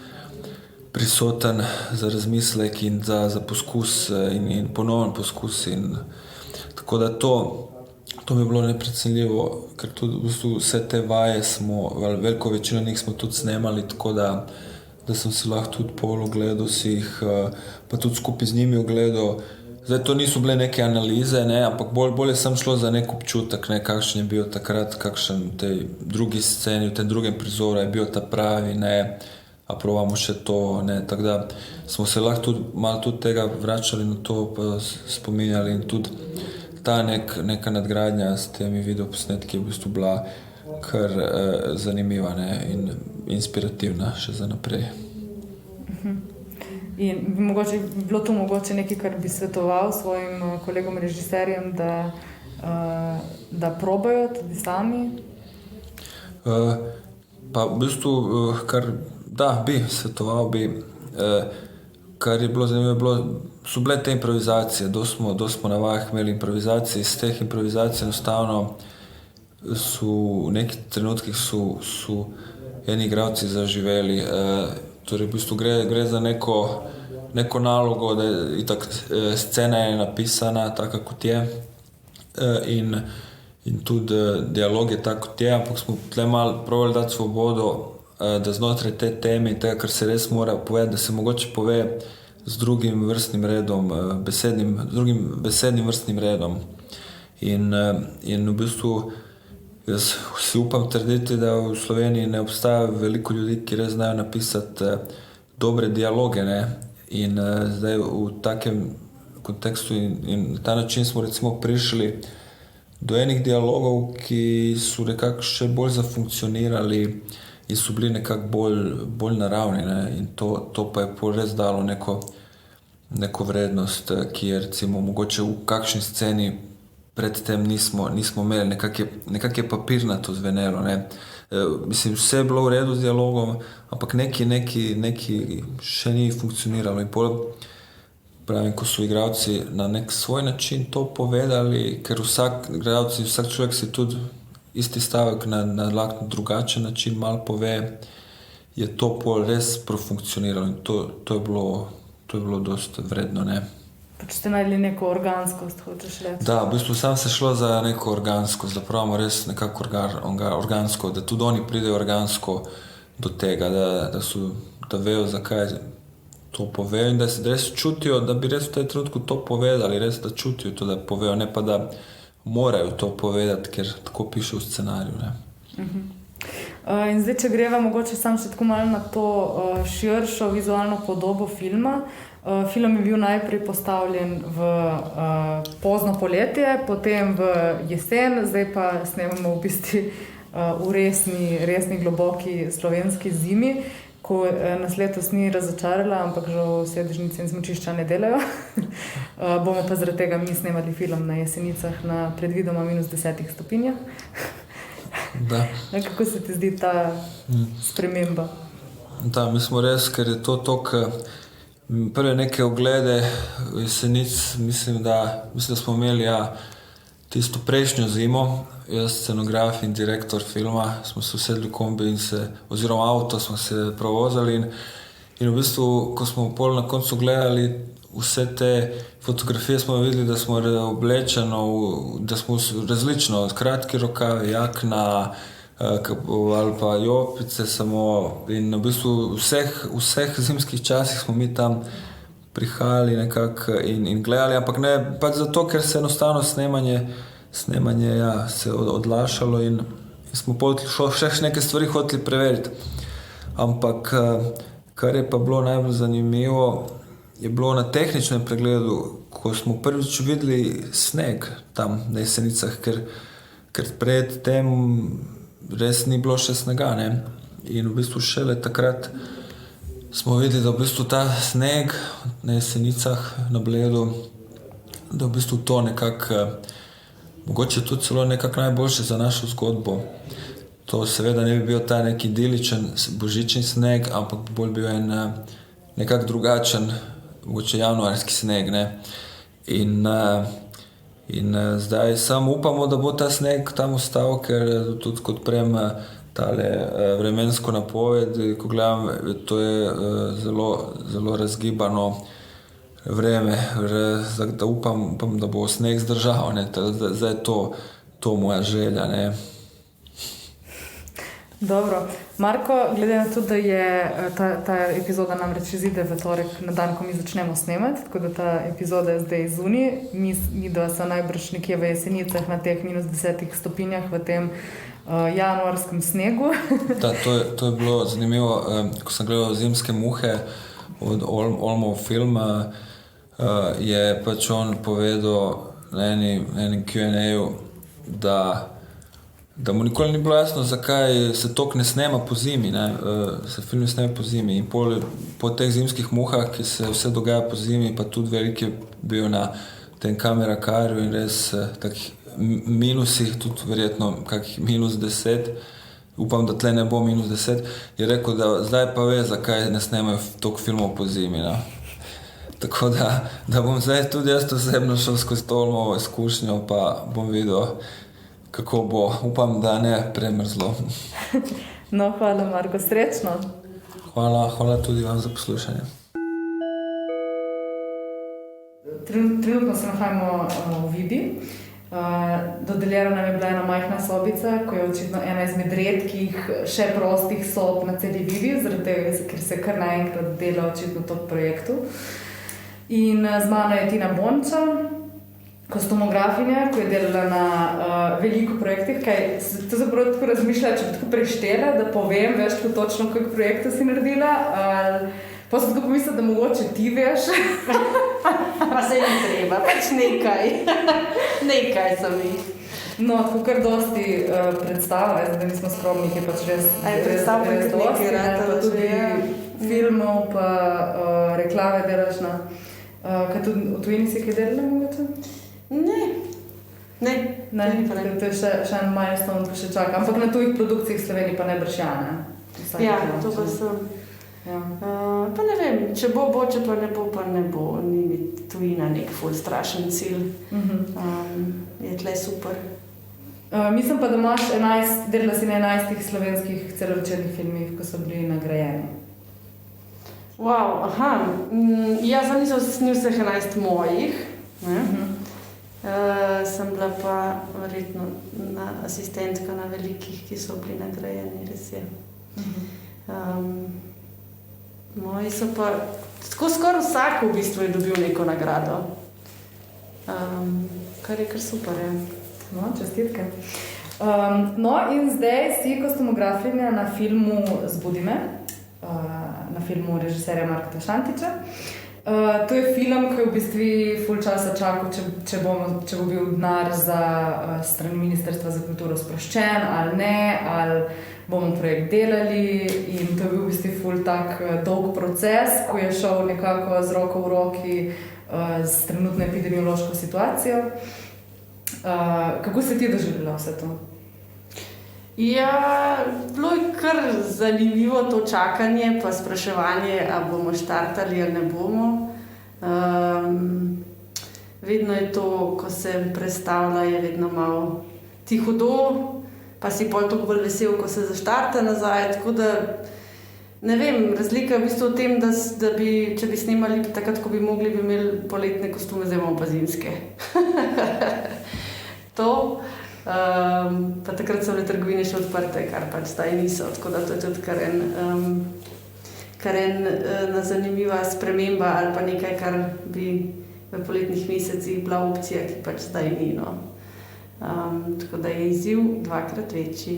prisoten za razmislek in za poskus in ponoven poskus in tako da to mi je bilo neprecenljivo, ker tudi v bistvu vse te vaje veliko večino njih smo tudi snemali, tako da sem si lahko tudi pol ogledal si jih, pa tudi skupaj z njimi ogledal. Zdaj to niso bile neke analize, ne, ampak bolje sem šlo za nek občutek, ne, kakšen je bil takrat, kakšen v tej drugi sceni, v tem drugem prizoru je bil ta pravi, ne, a probamo še to, ne, tako da smo se lahko tudi malo tudi tega vračali na to, pa spominjali in tudi ta neka nadgradnja s temi videoposnetki je v bistvu bila kar zanimiva, ne, in inspirativna še za naprej. In bi bilo to mogoče nekaj, kar bi svetoval svojim kolegom režiserjem, da probajo tudi sami? Pa v bistvu, bi svetoval, kar je bilo zanimivo, so bile te improvizacije, dosti smo na vajah imeli improvizacije, iz teh improvizacij enostavno v nekih trenutkih so eni igralci zaživeli, torej v bistvu gre za neko nalogo, da je itak scena je napisana taka kot je in tudi dialog je tak kot je, ampak smo tle malo probali dati svobodo, da znotraj te teme in tega, kar se res mora povedati, da se mogoče pove z drugim vrstnim redom, drugim besednim vrstnim redom. In v bistvu jaz si upam trditi, da v Sloveniji ne obstaja veliko ljudi, ki res znajo napisati dobre dialoge, ne? In zdaj v kontekstu in na ta način smo recimo prišli do enih dialogov, ki so nekako še bolj zafunkcionirali in so bili nekako bolj naravni, ne? In to pa je pol res dalo neko vrednost, ki je recimo mogoče v kakšni sceni predtem nismo imeli, nekako je papirnato zvenelo, ne? Mislim, vse je bilo v redu z dialogom, ampak neki še ni funkcioniralo in pol pravim, ko so igralci na nek svoj način to povedali, ker vsak človek si tudi isti stavek na lahko drugačen način malo pove, je to pol res profunkcioniralo in to je bilo dosti vredno, ne. Pač ste najdli neko organskost, hočeš reči? Da, v bistvu sam se šlo za neko organskost, da pravimo res nekako organsko, da tudi oni pridejo organsko do tega, da vejo, zakaj to povejo in da se res čutijo, da bi res v tej trenutku to povedali, res da čutijo to, da povejo, ne pa da morajo to povedati, ker tako piše v scenariju, ne. In zdaj, če greva mogoče sam še tako malo na to širšo vizualno podobo filma. Film je bil najprej postavljen v pozno poletje, potem v jesen, zdaj pa snemamo v bistvu v resni globoki slovenski zimi, ko nas letos ni razočarala, ampak žal sedežnice in smučišča ne delajo. Bomo pa zaradi tega mi snemali film na Jesenicah na predvidoma -10 stopinjah. Da. Kako se ti zdi ta sprememba? Da, mi smo res, ker je to toliko prve neke oglede Jesenic, mislim, da smo imeli tisto prejšnjo zimo, jaz scenograf in direktor filma, smo se usedli v kombi oziroma avto smo se provozali in v bistvu, ko smo pol na koncu gledali vse te fotografije, smo videli, da smo oblečeno, da smo različno, kratki rokavi, jakna ali pa jopice samo in v bistvu vseh zimskih časih smo mi tam prihajali nekako in gledali, ampak ne pač zato, ker se enostavno snemanje se odlašalo in smo še neke stvari hoteli preveriti. Ampak kar je pa bilo najbolj zanimivo, je bilo na tehničnem pregledu, ko smo prvič videli sneg tam na Jesenicah, ker pred tem res ni bilo še snega, ne? In v bistvu šele takrat smo videli, da v bistvu ta sneg na Jesenicah, na Bledu, da v bistvu to nekako, mogoče tudi celo nekako najboljše za našo zgodbo. To seveda ne bi bil ta neki idiličen božični sneg, ampak bolj bil en nekako drugačen, mogoče januarski sneg, ne. In zdaj samo upamo, da bo ta sneg tam ostal, ker tudi kot prem tale vremensko napoved, ko gledam, to je zelo razgibano vreme, da upam, da bo sneg zdržal, ne. Zdaj je to moja želja, ne. Dobro. Marko, glede na to, da je ta epizoda namreč izide v torek na dan, ko mi začnemo snemati, tako da ta epizoda je zdaj zunaj, mi dva so najbrž nekje v Jesenicah na teh -10 stopinjah v tem januarskem snegu. Da, to je bilo zanimivo, ko sem gledal Zimske muhe od Olmov filma, je pač on povedal na enem Q&A-ju, da mu nikoli ni bilo jasno, zakaj se toliko ne snema po zimi, ne? Se film snema po zimi in po teh zimskih muhah, ki se vse dogaja po zimi, pa tudi velik je bil na tem kamerakarju in res takih minusih, tudi verjetno kakih -10, upam, da tle ne bo -10, je rekel, da zdaj pa ve, zakaj ne snemajo toliko filmov po zimi, ne? Tako da bom zdaj tudi jaz osebno šel skozi to Olmovo izkušnjo, pa bom videl, kako bo. Upam, da ne premrzlo. No, hvala Marko, srečno. Hvala tudi vam za poslušanje. Trenutno se nahajamo v Vibi. Dodeljena nam je bila ena majhna sobica, ko je očitno ena izmed redkih še prostih sob na celi Vibi, zaradi tega, ker se kar naenkrat dela očitno to projektu. In z mano je Tina Bonča, kostumografinja, ko je delala na veliko projektih. To zapravo tako razmišlja, če bi tako preštela, da povem več kot točno, koliko projektov si naredila, ali Pa sem tako pomislila, da mogoče ti veš. Pa se ni treba, pač nekaj sem jih. No, tako kar dosti predstavlja, da nismo skromni, je pač res dosti, pa tudi filmov, pa reklame delaš na... Kaj tudi v tujini si kaj delala mogoče? Ne, to je še en milestone, ko še čaka. Ampak na tujih produkcijah Sloveniji pa ne bršjane. Ja, to pa sem. Ja. Pa ne vem, če bo, če pa ne bo. Ni mi tujina nek ful strašen cilj. Je tle super. Mislim pa, da imaš delala si na 11 slovenskih celovečernih filmih, ko so bili nagrajeni. Wow, ja, sem nisem snil vseh 11 mojih. Sem bila pa verjetno asistentka na velikih, ki so bili nagrajeni, res je. Moji so pa, tako skoraj vsak v bistvu je dobil neko nagrado. Kar je kar super, ja. No, čestitke. No in zdaj si kostumografinja na filmu Zbudi me, na filmu režiserja Marka Šantiča. To je film, ki je v bistvu ful časa čakal, če bo bil denar za strani Ministrstva za kulturo sproščen ali ne, ali bomo projekt delali, in to je bil v bistvu ful tak dolg proces, ko je šel nekako z roko v roki s trenutno epidemiološko situacijo. Kako si ti doživljala vse to? Ja, bilo je kar zanimivo to čakanje, pa spraševanje, ali bomo štartali ali ne bomo. Vedno je to, ko se prestavlja, je vedno malo ti hudo, pa si pol toliko bolj vesel, ko se zaštarta nazaj. Tako da, ne vem, razlika je v bistvu v tem, da bi, če bi snemali takrat, ko bi mogli, bi imeli poletne kostume, zdaj imamo pa zimske. To. Pa takrat so bile trgovine še odprte, kar pač zdaj niso, tako da to je tudi kar ena zanimiva sprememba ali pa nekaj, kar bi v poletnih mesecih bila opcija, ki pač zdaj ni. Tako da je izziv dvakrat večji.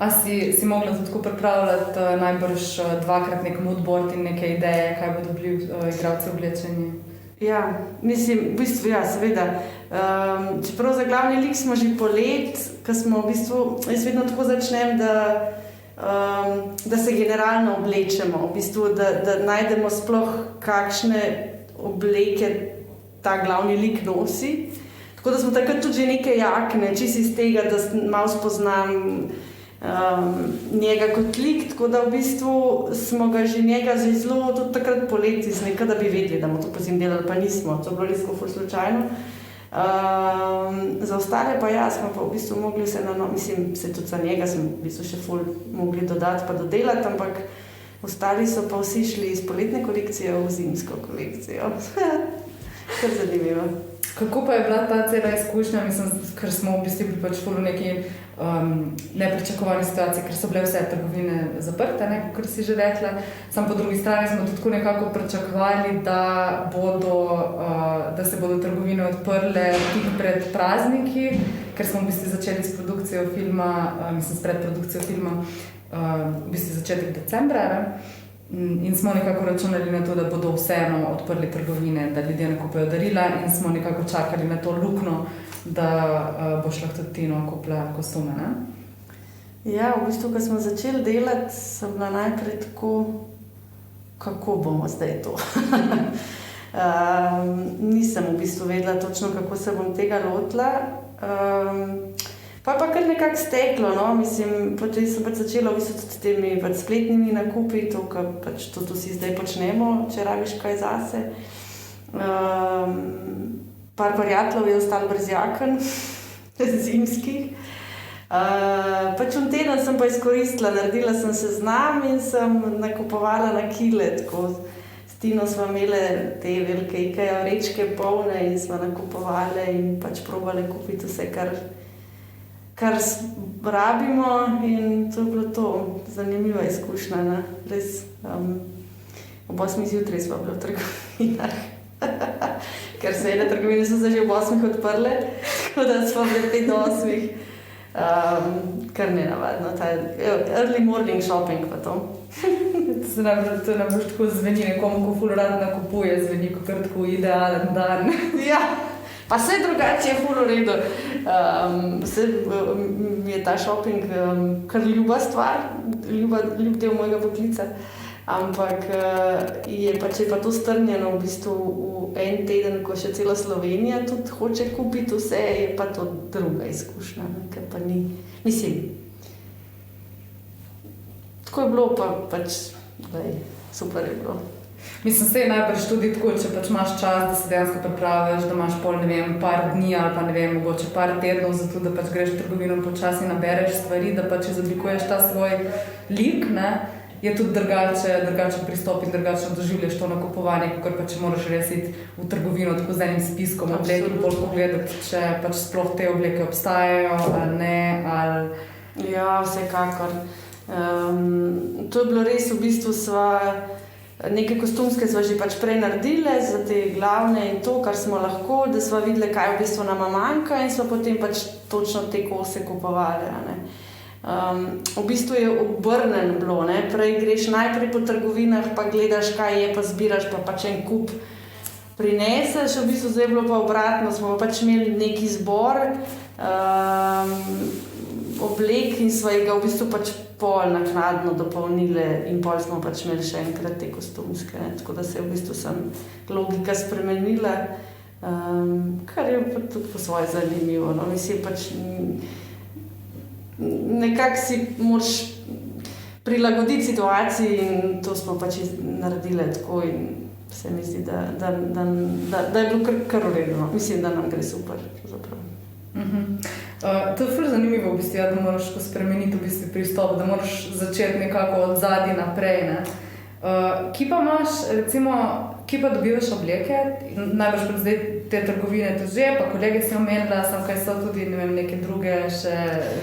A si mogla tudi tako pripravljati najbrž dvakrat nek moodboard in neke ideje, kaj bodo bili igralci oblečeni? Ja, mislim, v bistvu, ja, seveda. Čeprav za glavni lik smo že polet, ko smo v bistvu, jaz vedno tako začnem, da se generalno oblečemo, v bistvu, da najdemo sploh kakšne obleke ta glavni lik nosi. Tako da smo takrat tudi že neke jakne, čisto iz tega, da malo spoznam njega kot lik, tako da v bistvu smo ga že njega zelo tudi takrat poleti da bi vedeli, da bomo to pozim delali, pa nismo, to je bilo res ful slučajno. Za ostale pa ja, smo pa v bistvu mogli se mislim, se tudi za njega smo v bistvu še ful mogli dodati pa dodelati, ampak ostali so pa vsi šli iz poletne kolekcije v zimsko kolekcijo. Kar zanimivo. Kako pa je bila ta cela izkušnja, mislim, ker smo v bistvu bili pač ful v neki nepričakovani situaciji, ker so bile vse trgovine zaprte, kot si že rekla. Sam po drugi strani smo tudi nekako pričakovali, da se bodo trgovine odprle tik pred prazniki, ker smo v bistvu začeli s produkcijo filma, s predprodukcijo filma v bistvu začetek decembra. In smo nekako računali na to, da bodo vseeno odprli trgovine, da ljudje nakupajo darila, in smo nekako čakali na to luknjo, da boš lahko tudi ti kupila kostume, ne? Ja, v bistvu, ko smo začeli delati, sem bila najprej tako, kako bomo zdaj to. Nisem v bistvu vedela točno, kako se bom tega lotila. Pa kar nekako steklo, no, mislim, potem sem pač začela v bistvu s temi spletnimi nakupi, to, kar pač to vsi zdaj počnemo, če rabiš kaj zase. Par prijateljev je ostalo brez jaken, zimskih. Pač v teden sem pa izkoristila, naredila sem seznam in sem nakupovala na kile, tako. S Tino smo imeli te velike Ikea vrečke polne in smo nakupovali in pač probali kupiti vse, kar rabimo, in to je bilo to. Zanimiva izkušnja, ne? Res. Ob 8 zjutraj smo bili v trgovinah, ker seveda trgovine so se že ob 8 odprle, tako da smo bili 5 do 8. Kar ne navadno, ta early morning shopping pa to. To nam boš tako zveni nekomu, ko ful rad nakupuje, zveni kot tako idealen dan. Ja, pa vse drugače je ful v redu. Mi je ta shopping kar ljuba stvar, ljub del mojega poklica. Ampak je pa to strnjeno v bistvu v en teden, ko še cela Slovenija tudi hoče kupiti vse, je pa to druga izkušnja, ker pa ni, mislim, tako je bilo, pa pač, super je bilo. Mislim, se je najbrž tudi tako, če pač imaš čas, da se dejansko pripraviš, da imaš pol, ne vem, par dni ali pa ne vem, mogoče par tednov za to, da pač greš v trgovino počasi nabereš stvari, da pač izoblikuješ ta svoj lik, ne? Je tudi drugačen pristop in drugačno doživljaš to nakupovanje, kot pa če moraš res iti v trgovino tako z enim spiskom oblek in bolj pogledati, če pač sploh te obleke obstajajo ali ne, ali... Ja, vsekakor. To je bilo res, v bistvu neke kostumske sva že pač prej naredile za te glavne in to, kar smo lahko, da sva videli, kaj v bistvu nama manjka in sva potem pač točno te kose kupovali, ne. V bistvu je obrnjeno bilo, ne? Prej greš najprej po trgovinah, pa gledaš, kaj je, pa zbiraš, pa pač en kup prineseš. V bistvu zdaj je bilo pa obratno, smo pač imeli neki zbor oblek in smo ga v bistvu pač pol naknadno dopolnili in pol smo pač imeli še enkrat te kostumske, ne? Tako da se je v bistvu logika spremenila, kar je pa tudi po svoje zanimivo, no? Mislim, pač nekako si moraš prilagoditi situaciji in to smo pač naredili tako in se mi zdi, da je bilo kar v redu. Mislim, da nam gre super. To je ful zanimivo, v bistvu, da moraš spremeniti v bistvu pristop, da moraš začeti nekako od zadaj naprej. Ne? Kje pa imaš, recimo, kje pa dobivaš obleke? Najbrž pa zdaj te trgovine to že, pa kolege si omenila, kaj so tudi, ne vem, neke druge še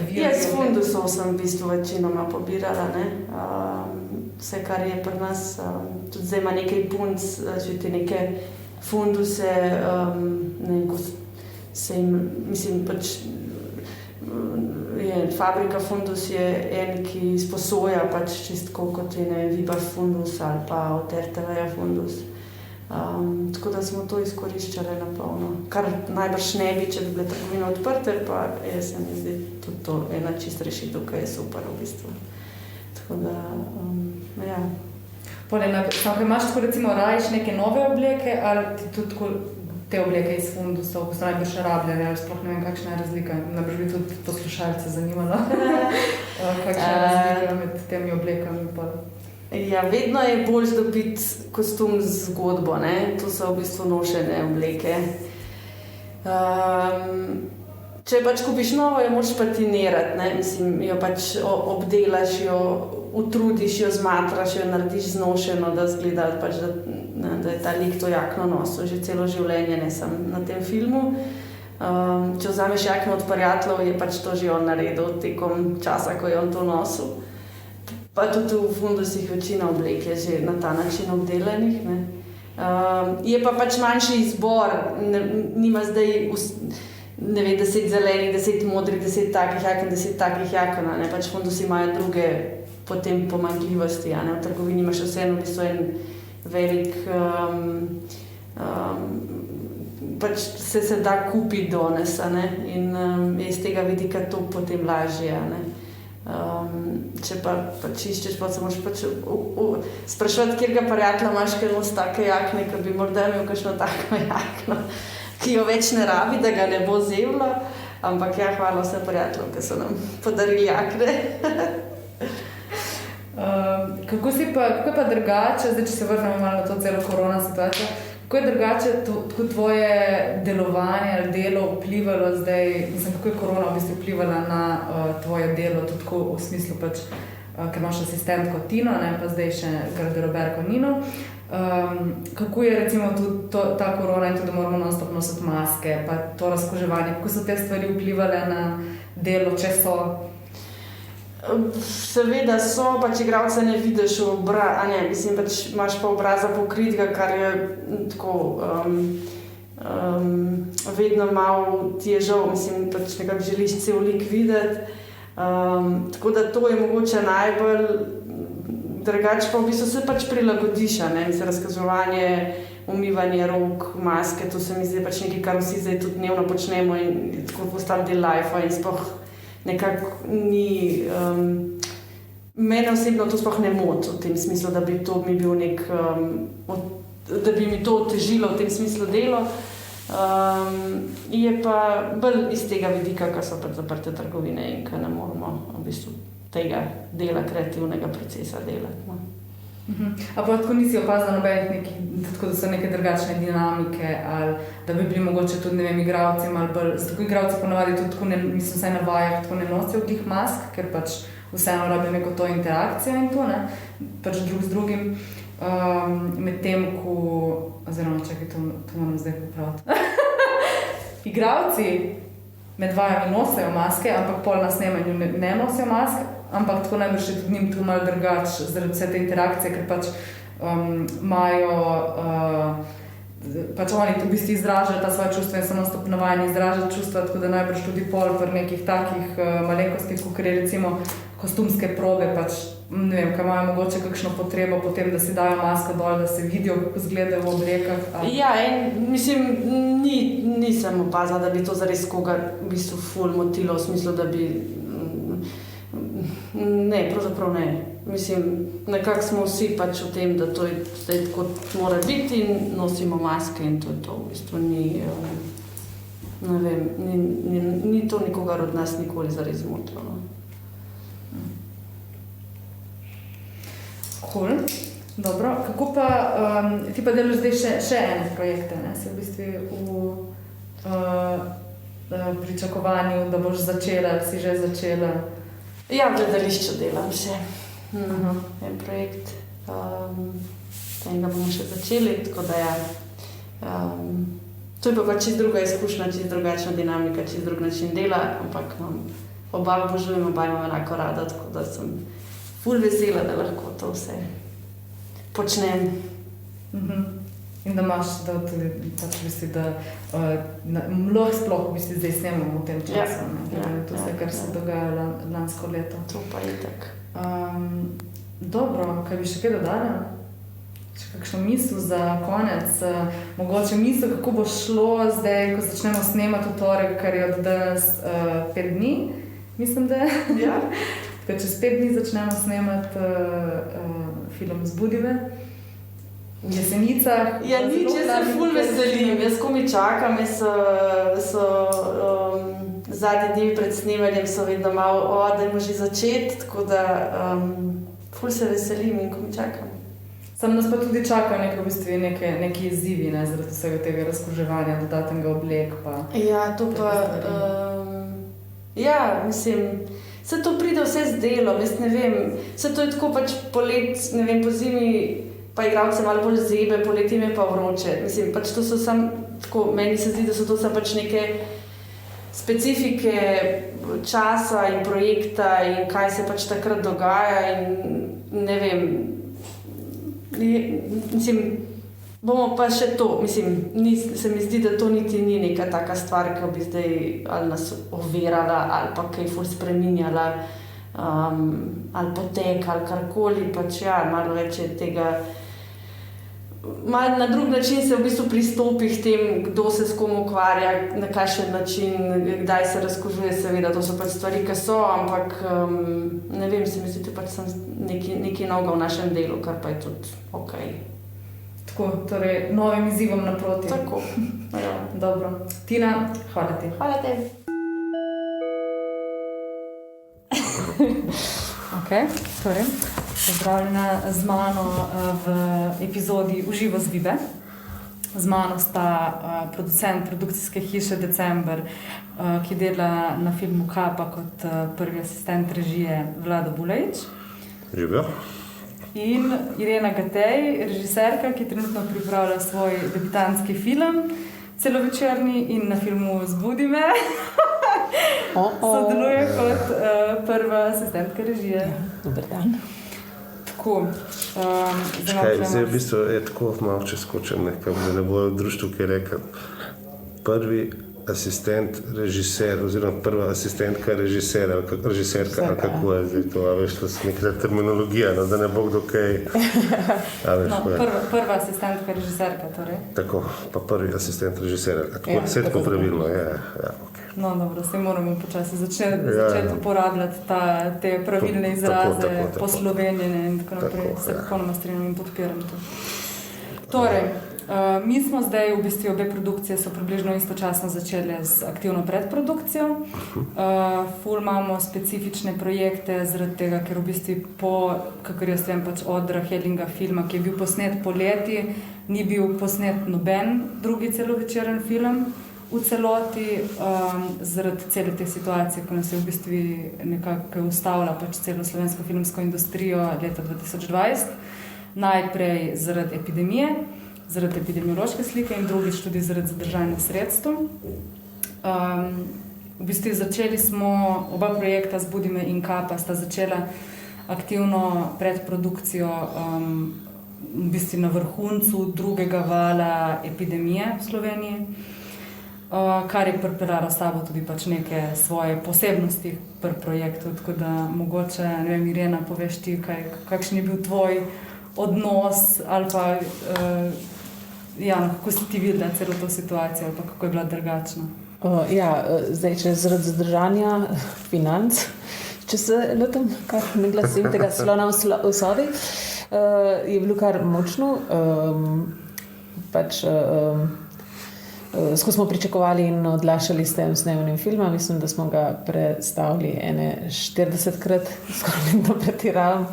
vire. Jaz fundusov sem v bistvu večinoma pobirala, ne. Vse, kar je pri nas, tudi zdaj ima nekaj punc, že te neke funduse, ne vem, ko se jim, mislim, pač Fabrika Fundus je en, ki sposoja pač čistko kot je, ne vem, Vibar Fundus ali pa od RTV Fundus. Tako da smo to izkoriščali na polno. Kar najbrž ne bi, če bi bile trgovine odprte, pa jaz se mi zdi tudi to ena čist rešitev, ki je super v bistvu. Tako da, ja. Samo, imaš tako recimo rajiš neke nove obleke ali ti tudi te obleke iz Fundusov, ko so najbrž rabljene, ali sploh ne vem, kakšna je razlika. Najbrž bi tudi poslušalce zanimalo, kakšna je razlika med temi oblekami. Ja, vedno je bolj dobiti kostum z zgodbo, ne? To so v bistvu nošene obleke. Če pač kupiš novo, jo moraš patinirati, ne? Mislim, jo pač obdelaš, jo utrudiš, jo zmatraš, jo narediš znošeno, da zgleda pač, da je ta lik to jakno nosil že celo življenje, ne samo na tem filmu. Če vzameš jakno od prijateljev, je pač to že on naredil tekom časa, ko je on to nosil. Pa tudi v Fundusih večina oblek je že na ta način obdelanih, ne. Je pa pač manjši izbor, nima zdaj, ne vem, 10 zelenih, 10 modrih, 10 takih jaken, 10 takih jaken, ne. Pač Fundusi imajo druge potem pomanjkljivosti, ne. V trgovini imaš vseeno v bistvu en velik, pač se da kupiti danes, ne. In je iz tega vidika to potem lažje, ne. Če pa iščeš, pa se moraš pač spraševati, kjerga prijatelja imaš, ker nosi take jakne, ker bi morda imel kakšno tako jakno, ki jo več ne rabi, da ga ne bo zevlo. Ampak ja, hvala vsem prijateljem, ki so nam podarili jakne. Kako je pa drugače, zdaj če se vrnemo malo na to celo korona situacijo, kako je drugače tvoje delovanje ali delo vplivalo zdaj, mislim, kako je korona v bistvu vplivala na tvoje delo, tudi tako v smislu pač, ker imaš asistentko Tino, ne, pa zdaj še garderoberko Nino. Kako je recimo tudi ta korona in tudi, da moramo non-stop nositi maske, pa to razkuževanje, kako so te stvari vplivale na delo, če so? Seveda so, pač igralca ne vidiš mislim, pač imaš pa obraza pokritega, kar je tako, vedno malo ti je žal, mislim, pač nekako želiš cel lik videti. Tako da to je mogoče najbolj, drugače pa v bistvu se pač prilagodiš, ne, mislim, razkazovanje, umivanje rok, maske, to se mi zdi pač nekaj, kar vsi zdaj tudi dnevno počnemo in tako postal del life in sploh nekako ni, mene osebno to sploh ne moti v tem smislu, da bi to mi bil nek, da bi mi to otežilo v tem smislu delo. Je pa bolj iz tega vidika, ko so pač zaprte trgovine in ko ne moramo v bistvu tega dela, kreativnega procesa delati. No. A pa tako nisi opazila nobenih nekih, tako da so neke drugačne dinamike ali da bi bili mogoče tudi, ne vem, igralcem ali bolj, tako igralci ponavadi tudi tako ne, mislim, vsaj na vajah tako ne nosijo glih mask, ker pač vseeno rabijo neko to interakcijo in to, ne, pač drug z drugim. Med tem, ko, oziroma čakaj, to moram zdaj popraviti. Igralci med vajami nosijo maske, ampak pol na snemanju ne nosijo maske, ampak tako najbrž je tudi njim tu malo drugače zaradi vse te interakcije, ker pač imajo, pač oni v bistvu izražajo ta svoje čustva in so non-stop navajeni izražati čustva, tako da najbrž tudi pol pri nekih takih malenkostih, kot je recimo kostumske probe, pač ne vem, kaj imajo mogoče kakšno potrebo potem, da si dajo masko dol, da se vidijo, kako izgledajo v oblekah. Ja, in mislim, nisem opazila, da bi to zares koga v bistvu ful motilo, v smislu, da bi ne, pravzaprav ne. Mislim, nekako smo vsi pač v tem, da to je zdaj tako mora biti in nosimo maske in to je to. V bistvu ni, ne vem, ni to nikogar od nas nikoli zares motilo. No. Cool. Dobro. Kako pa, ti pa delaš zdaj še ene projekte, ne? Si v bistvu v pričakovanju, da boš začela, si že začela? Ja, v gledališču delam še. En projekt. Enega bomo še začeli, tako da ja. To je pa čisto druga izkušnja, čisto drugačna dinamika, čisto drug način dela, ampak oba obožujem, oba imam enako rada, tako da sem ful vesela, da lahko to vse počnem. In da imaš, da tudi, pač v bistvu, da lahko sploh v bistvu zdaj snemamo v tem času. To vse, kar se dogaja lansko leto. To pa je tak. Dobro, kaj bi še kaj dodala? Če kakšno misel za konec? Mogoče misel, kako bo šlo zdaj, ko začnemo snemati v torek, kar je od danes 5 dni, mislim, da je. Ja. Tako, čez 5 dni začnemo snemati film Zbudive v Jesenicah. Ja, nič, jaz se ful veselim, jaz ko mi čakam, so zadnji dnevi pred snemanjem so vedno malo, dajmo že začeti, tako da ful se veselim in ko mi čakam. Sam nas pa tudi čakajo v bistvu neki izzivi, ne, zaradi vsega tega razkuževanja, dodatnega oblek pa... Ja, to pa... ja, mislim... Se to pride vse z delom, jaz ne vem, se to je tako pač polet, ne vem, po zimi pa igralce malo bolj zebe, poleti mi je pa vroče. Mislim, pač to so samo, tako, meni se zdi, da so to samo pač neke specifike časa in projekta in kaj se pač takrat dogaja in ne vem, mislim, bomo pa še to, mislim, se mi zdi, da to niti ni neka taka stvar, ki bi zdaj ali nas ovirala ali pa kaj ful spreminjala ali potek ali karkoli, pač ja, malo več je tega, malo na drug način se v bistvu pristopi k tem, kdo se s kom ukvarja, na kakšen način, kdaj se razkužuje, seveda, to so pač stvari, ki so, ampak ne vem, se mi zdi, da pač sem nekaj novega v našem delu, kar pa je tudi okej. Tako, torej, novim izzivom naproti. Tako, ja. Dobro. Tina, hvala ti. Hvala tebi. Torej, pozdravljena z mano v epizodi Uživo z Vibe. Z mano sta producent produkcijske hiše December, ki dela na filmu Kapa kot prvi asistent režije Vlado Bulejič. Živijo. In Irena Gatej, režiserka, ki trenutno pripravlja svoj debitantski film, celovečerni in na filmu Zbudi me. Sodeluje kot prva asistentka režije. Dober dan. Tako. Zdaj v bistvu je tako malo če skočem nekam, da ne bo društvo, ki je rekel, prvi asistent režiser, oziroma prva asistentka režiserka, ali kako je zdaj to, a veš, to je neka terminologija, no, da ne bo kdo kaj. Prva asistentka režiserka, torej. Tako, pa prvi asistent režiser, vse tako pravilno je. Ja, okay. No, dobro, se moramo počasi začeti uporabljati te pravilne izraze, poslovenjene in tako naprej. Se popolnoma strinjam in podpiram to. Torej, mi smo zdaj, v bistvu obe produkcije so približno istočasno začele z aktivno predprodukcijo. Ful imamo specifične projekte zaradi tega, ker v bistvu kakor jaz vem, pač od Rahelinga filma, ki je bil posnet poleti, ni bil posnet noben drugi celovečeren film v celoti, zaradi cele te situacije, ko nas je v bistvu nekako ustavila pač celo slovensko filmsko industrijo leta 2020. Najprej zaradi epidemije, zaradi epidemiološke slike in drugič tudi zaradi zadržanja sredstev. V bistvu začeli smo, oba projekta Zbudi me in Kapa sta začela aktivno predprodukcijo v bistvu na vrhuncu drugega vala epidemije v Sloveniji, kar je pripeljalo s sabo tudi pač neke svoje posebnosti pri projektu, tako da mogoče, ne vem, Irena, poveš ti, kakšen je bil tvoj odnos ali pa kako si ti videla celo to situacijo ali pa kako je bila drugačna? Zdaj, če zaradi zadržanja financ, če se letom kar ne glasim tega slona v sobi, je bilo kar močno.Sko smo pričakovali in odlašali s tem snemanjem filma. Mislim, da smo ga predstavili 40-krat, skoraj nekdo pretiravam.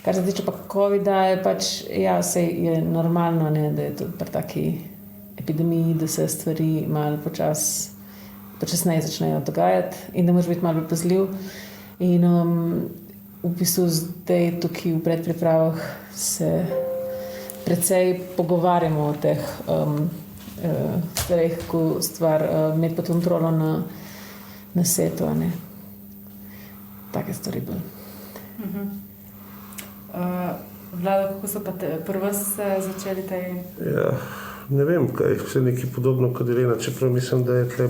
Kar se tiče pa COVID-a, je pač, sej je normalno, ne, da je tudi pri taki epidemiji, da se stvari malo počasneje začnejo dogajati in da moraš biti malo pazljiv. In v bistvu zdaj tukaj v predpripravah se precej pogovarjamo o teh stvareh, kako stvar imeti pod kontrolo na setu, ne. Take stvari bolj. Vlado, kako so pa pri vas začeli tej? Ja, ne vem, kaj, vse nekaj podobno kot Irena, čeprav mislim, da je tle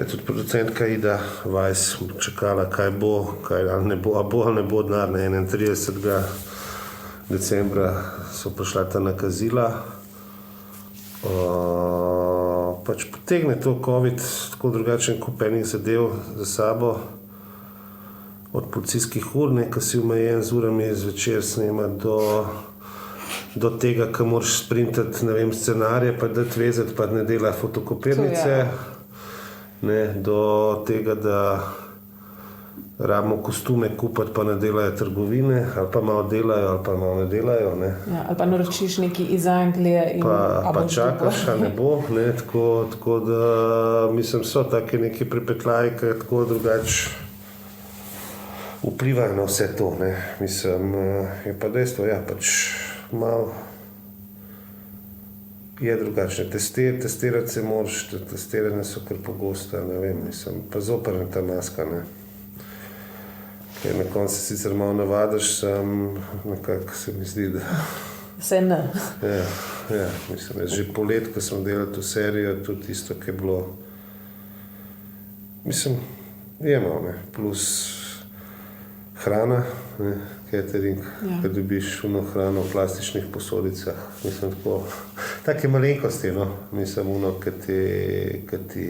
tudi producentka Ida Weiss čakala, kaj bo, ali ne bo denar. 31. decembra so prišla ta nakazila. Pač potegne to COVID tako drugačen kupenih zadev za sabo. Od policijskih ur, ko si omejen z urami zvečer snemati, do tega, ko moraš sprintati, ne vem, scenarije, pa dati vezati, pa ne dela fotokopirnice, do tega, da rabimo kostume kupiti, pa ne delajo trgovine, ali pa malo delajo, ali pa malo ne delajo. Ne. Ja, ali pa naročiš nekaj iz Anglije in pa čakaš, a ne bo. Ne, tako da, mislim, so take neke pripetljaje, ki tako drugače vplivajo na vse to, ne. Mislim, je pa dejstvo, pač malo je drugačne. Testirati se moraš, testirane so kar pogosto, ne vem, mislim, pa zoprna ta maska, ne. Ker na koncu se sicer malo navadiš, nekako se mi zdi, da... Vse ne. Ja, mislim, že polet, ko sem delal to serijo, tudi isto, ki je bilo... Mislim, je malo, ne, plus... Hrana, catering, ko dobiš hrano v plastičnih posodicah. Mislim, take malenkosti, no. Mislim, ki ti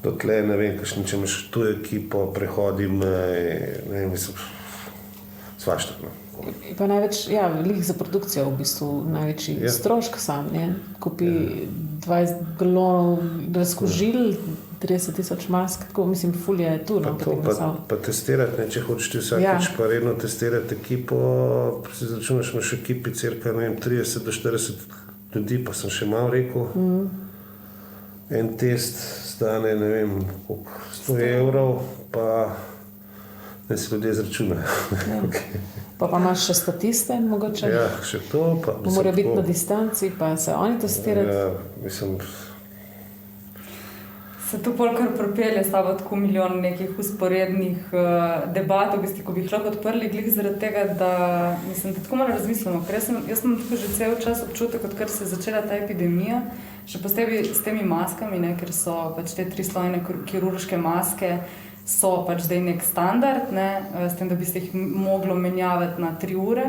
dotlej, ne vem, če imaš tu ekipo, prehodim, ne vem, mislim, svašta, no. Pa največ, veliko za produkcijo v bistvu, največji strošk sam, ne. Kupi 20 galonov razkožil, 30,000 mask, tako mislim, ful je tu. Pa testirati, če hočeš ti vsakeč pa redno testirati ekipo, si začunaš, imaš ekipi cirka, ne vem, 30 do 40 ljudi, pa sem še malo rekel. En test stane, ne vem, 100 evrov, pa ne si ljudje izračunajo. Pa imaš še statiste, mogoče? Ja, še to. Morajo biti na distanci, pa se oni testirati? Ja, mislim... se tu polkar propelje s tabo tako milijon nekih usporednih debat, v bistvu, ko bi jih lahko odprli, glih zaradi tega, da mislim, da tako malo razmislimo, ker jaz sem tako že cel čas občutek, odkar se je začela ta epidemija, še posebej s temi maskami, ne, ker so pač te 3-slojne kirurške maske, so pač zdaj nek standard, ne, s tem, da bi se jih moglo menjavati na 3 ure.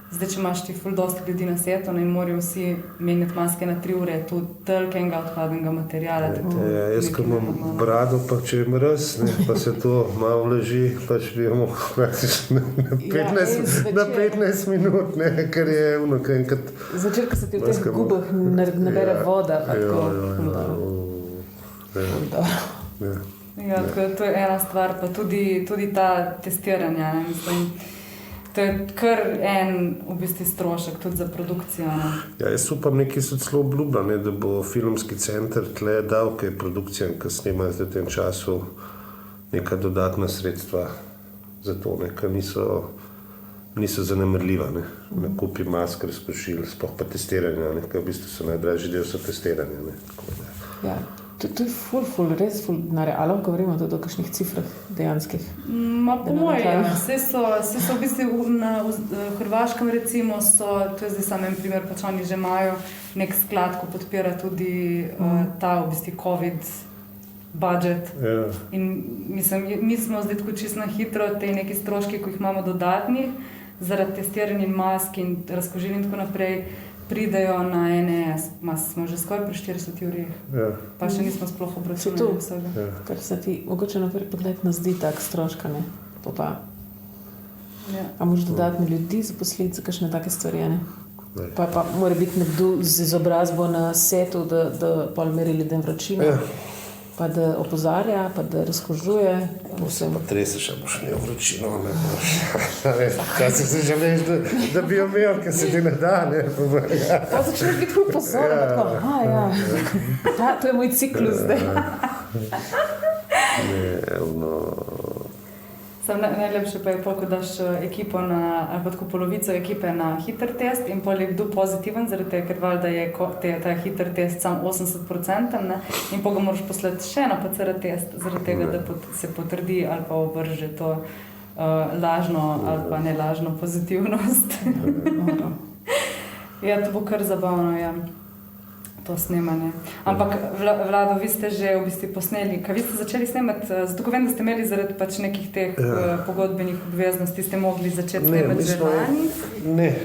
Zdaj, če imaš ti ful dosti ljudi na svetu in morajo vsi menjati maske na 3 ure, je tu tolikega odpadnega materiala. Jaz, ko imam brado, pa če je mraz, pa se to malo vleži, pač bi imel praktično na 15 minut, ne, ker je vnaka enkrat... Začer, ko se ti v teh gubah nabere voda, pa tako... Ja, to je ena stvar, pa tudi ta testiranja, ne, mislim... To je kar en v bistvu strošek tudi za produkcijo. Ne? Ja, jaz upam, nekaj so celo obljubljali, da bo filmski center tle dal kaj produkcijam, ki snimajo zdaj v tem času neka dodatna sredstva za to, ker niso zanemarljiva. Nakupi mask, razkošil, sploh pa testiranja, ker v bistvu so najdražji del so testiranja. Ja. To je ful, res ful na realu, govorimo tudi o kakšnih cifrah dejanskih. Po mojem, vse so v bistvu na Hrvaškem recimo to je zdaj samo en primer, pač oni že imajo nek sklad, ko podpira tudi ta v bistvu COVID budget. Yeah. In mislim, mi smo zdaj tako čisto na hitro, te neki stroški, ko jih imamo dodatnih, zaradi testiranja mask in razkožil in tako naprej, pridejo na NES, smo že skoraj pri 40 urih, pa še nismo sploh obračunali vsega. Kar se ti mogoče na prvi pogled nas zdi tak stroška, ne? Pa. A moraš dodatni ljudi zaposliti za kakšne take stvari, ne? Pa mora biti nekdo z izobrazbo na setu, da pol meri ljudem vročino, pa da opozarja, pa da razkožuje. Pa treseš, a boš imel vročino, ne boš. Včasih se želiš, da bi jo imel, ker se ti ne da, ne. Pa začneš biti ful pozoren, tako, to je moj ciklus zdaj. Najlepše pa je ko daš ekipo ali pa tako polovico ekipe na hiter test in pol je kdo pozitiven, zaradi tega, ker valjda je ta hiter test sam 80%, ne, in pa ga moraš poslati še na PCR test, zaradi tega, da se potrdi ali pa ovrže to lažno ali pa nelažno pozitivnost. Ja, to bo kar zabavno, ja. To snemanje. Ampak, Vlado, vi ste že v bistvu posneli, kaj vi ste začeli snemati, zato ko vem, da ste imeli zaradi pač nekih teh pogodbenih obveznosti, ste mogli začeti snemati že lani? Ne.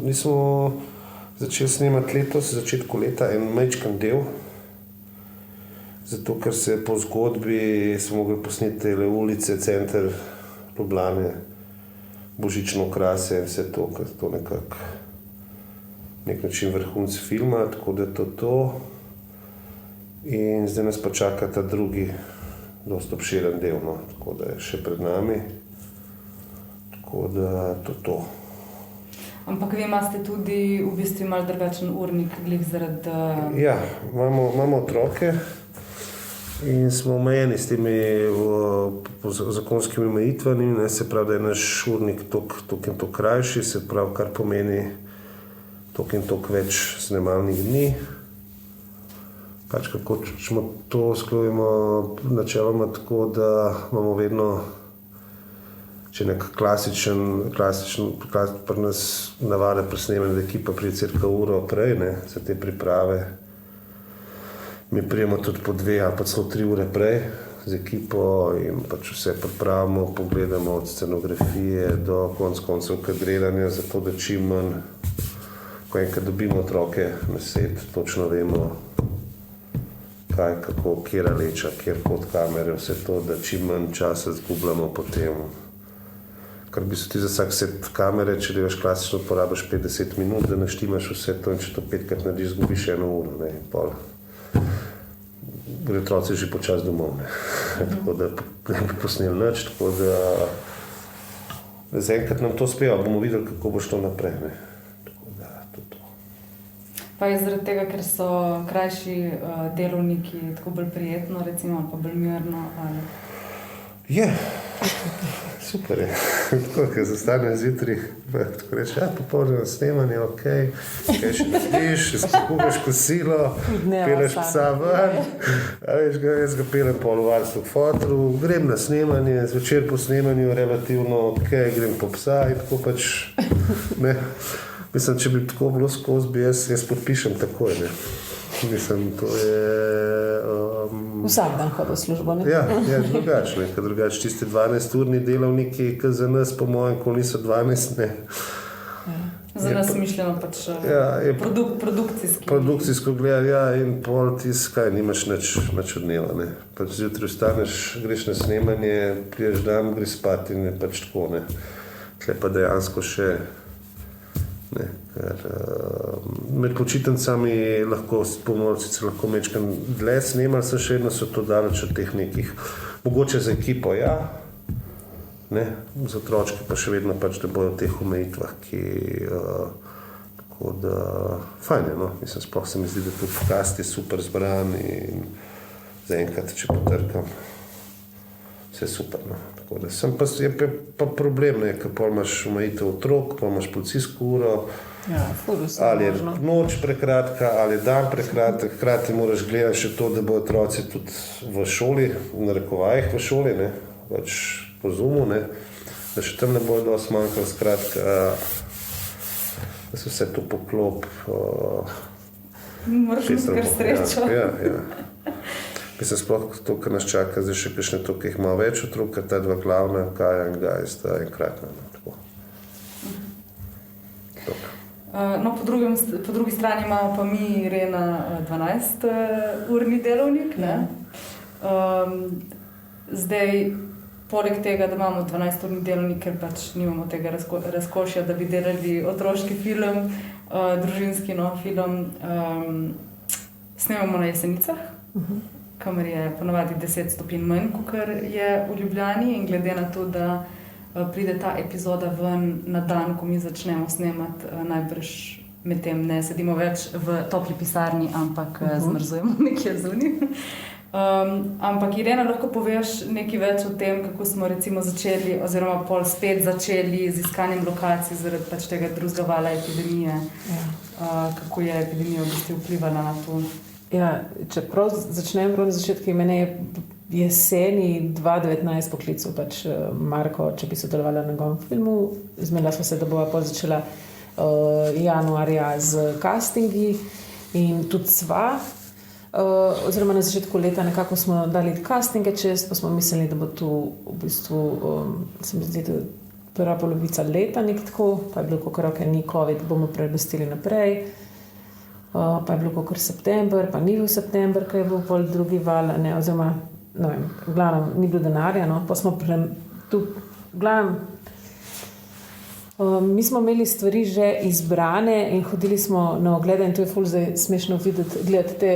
Mi smo začeli snemati letos, začetku leta, en majčkan del, zato ker se po zgodbi smo mogli posneti ulice, center Ljubljane, božično okrasje in vse to, ker to nekako nek način vrhunc filma, tako da je to. In zdaj nas pa čaka ta drugi, dosti obširen del, no, tako da je še pred nami. Tako da to. Ampak vi imate tudi v bistvu malo drugačen urnik, glih zaradi... Ja, imamo otroke in smo omejeni s temi zakonskimi omejitvami, se pravi, da je naš urnik toliko in toliko krajši, se pravi, kar pomeni toliko in toliko več snemalnih dni. Pač kako smo to sklovimo načeloma tako, da imamo vedno, če nek klasičen pri nas navada pri snemanju, da ekipa pride cirka uro prej, ne, za te priprave. Mi prijemo tudi po 2 ali pa celo 3 ure prej z ekipo in pač vse pripravimo, pogledamo od scenografije do koncev kadriranja, zato da čim manj, ko enkrat dobimo otroke na set, točno vemo, kaj, kako, kjera leča, kjer kot kamere, vse to, da čim manj časa zgubljamo potem. Kar bi se ti za vsak set kamere, če delaš klasično, porabiš 50 minut, da naštimaš vse to in če to 5-krat narediš, zgubiš 1 uro, ne, in pol. Bodo otroci že počas domov, ne. Tako da ne bi posneli nič, tako da zaenkrat nam to uspeva, bomo videli, kako boš to naprej, ne. Pa je zaradi tega, ker so krajši delovniki tako bolj prijetno, recimo, ali pa bolj mirno? Ali... Je, super je. Tako, ker zastanem zjutraj, tako reče, popolnoma snemanje, ok, kaj še narediš, skuhaš kosilo, peleš psa ven, jaz ga pelem pol v varstvu k fotru, grem na snemanje, zvečer po snemanju relativno ok, grem po psa in tako pač, ne. Mislim, če bi tako bilo skozi, bi jaz podpišem takoj, ne. Mislim, to je... Vsak dan hodi v službo, ne? Ja, drugače, ker drugače tisti 12-urni delavniki, ki za nas, po mojem, ko niso 12, ne. Za nas mišljeno pač produkcijski. Produkcijsko gleda, ja, in pol kaj, nimaš nič od dneva, ne. Pač zjutraj vstaneš, greš na snemanje, priješ dan, greš spat in je pač tako, ne. Tle pa dejansko še... Ne, ker med počitnicami lahko mečkam dlje snemali, sem še vedno so to daleč od teh nekih, mogoče za ekipo, ja, ne, za otročke pa še vedno pač ne bojo v teh omejitvah, ki tako da, fajn je, no, mislim, sploh se mi zdi, da tudi podcast je super zbran in zaenkrat, če potrkam, vse super, no. Tako da sem je pa problem, ne, ker pol imaš omejitev otrok, pol imaš policijsko uro, ali je noč prekratka, ali je dan prekratek, hkrati moraš gledati še to, da bo otroci tudi v šoli, v narekovajih v šoli, ne, pač po Zoomu, ne, da še tam ne bojo dosti manjkalo, skratka, da se vse to poklop. Moraš imeti kar srečo. Ja. Mislim, sploh to, kar nas čaka, zdaj še kakšne to, ki jih ima več otrok, ta dva glavna, Kaja in Gaj, sta enkratna. No, po drugi strani imamo pa mi Irena 12-urni delovnik, ne? Zdaj, poleg tega, da imamo 12-urni delovnik, ker pač nimamo tega razkošja, da bi delali otroški film, družinski film, snemamo na Jesenicah, kamor je ponovadi 10 stopinj manj, kot je v Ljubljani, in glede na to, da pride ta epizoda ven na dan, ko mi začnemo snemati, najbrž med tem ne sedimo več v topli pisarni, ampak zmrzujemo nekje zunaj. Ampak Irena, lahko poveš nekaj več o tem, kako smo recimo začeli, oziroma pol spet začeli z iskanjem lokacij zaradi pač tega drugega vala epidemije, kako je epidemija v bistvu vplivala na to. Ja, čeprav začnem na začetku, mene je jeseni 2019 poklical pač Marko, če bi sodelovala na njegovem filmu. Zmenila smo se, da bova pol začela januarja z castingi in tudi sva. Oziroma na začetku leta nekako smo dali castinge čez, pa smo mislili, da bo tu v bistvu, se mi zdi, prva polovica leta nek tako, pa je bilo kakor ni COVID, bomo premestili naprej. Pa je bilo kakor september, pa ni bil september, ko je bil pol drugi val, ne, oziroma, ne vem, v glavnem, ni bilo denarja, no, pa smo tu, v glavnem, mi smo imeli stvari že izbrane in hodili smo na oglede in to je ful zdaj smešno gledati te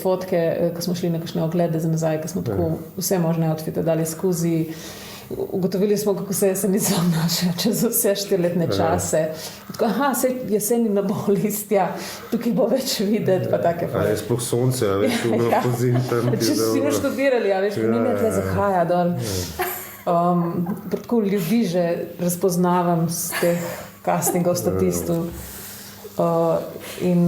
fotke, ko smo šli na kakšne oglede za nazaj, ko smo tako vse možne outfite dali skozi. Ugotovili smo, kako se Jesenica obnaša čez vse 4-letne čase. Tako, jeseni ne bo listja, tukaj bo več videti, pa take. Je sploh sonce, a veš, pozim tam. Če si ne študirali, a veš, ni me tle zahaja dol. Tako ljudi že razpoznavam z teh castingov statistov. In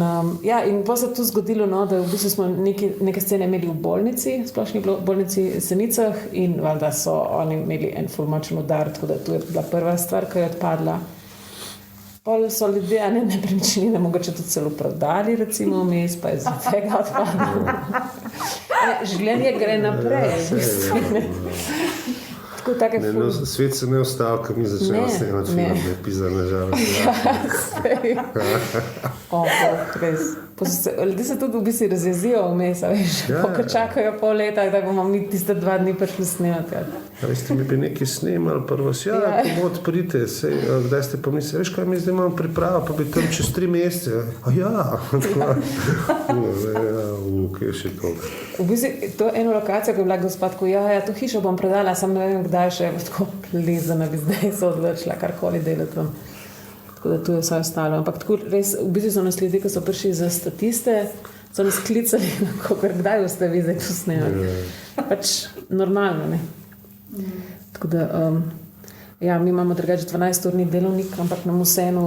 pa se je to zgodilo, no, da v bistvu smo neke scene imeli v bolnici, splošni bolnici Jesenicah, in valjda so oni imeli en ful močen udar, tako da to je bila prva stvar, ki je odpadla. Pol so ljudje nepremičnine mogoče tudi celo prodali, recimo vmes, pa je zaradi tega odpadlo. Življenje gre naprej, v bistvu. Svet se ne ostav, ko mi začnemo snemati film, ne pizda na žalost. Res. Ljudje se tudi v bistvu razjezijo vmes, veš, ko čakajo pol leta, da bomo mi tiste 2 dni prišli snemati. Veste, mi bi nekaj snemali, prvo si, ko odprite, kdaj ste pa mislili, veš, kaj mi zdaj imamo pripravo, pa bi tam čez 3 mesece. Kaj še to? V bistvu, to je eno lokacijo, ko je bila gospod, to hišo bom prodala, sam ne vem, kdaj še tako plezana bi zdaj se odločila, karkoli delati vam. Tako da tu je vse ostalo. Ampak tako res, v bistvu so nas ljudje, ko so prišli za statiste, so nas klicali, kdaj boste vi zdaj tu snemali. Pač normalno, ne. Tako da, ja, mi imamo drugače 12-urni delovnik, ampak nam vseeno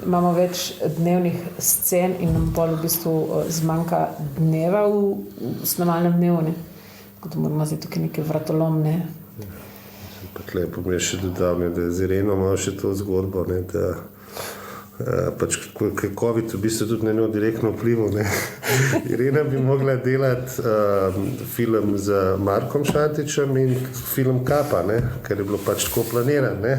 imamo več dnevnih scen in nam bolj v bistvu zmanjka dneva v snemalnem dnevu. Ne? Tako da moramo zdaj tukaj neke vratolomne. Pa tle bom jaz še dodal, ne, da z Ireno imamo še to zgodbo, ne, da pač ko je COVID v bistvu tudi na njo direktno vplival. Ne. Irena bi mogla delati film z Markom Šantičem in film Kapa, ne, ker je bilo pač tako planiran. Ne.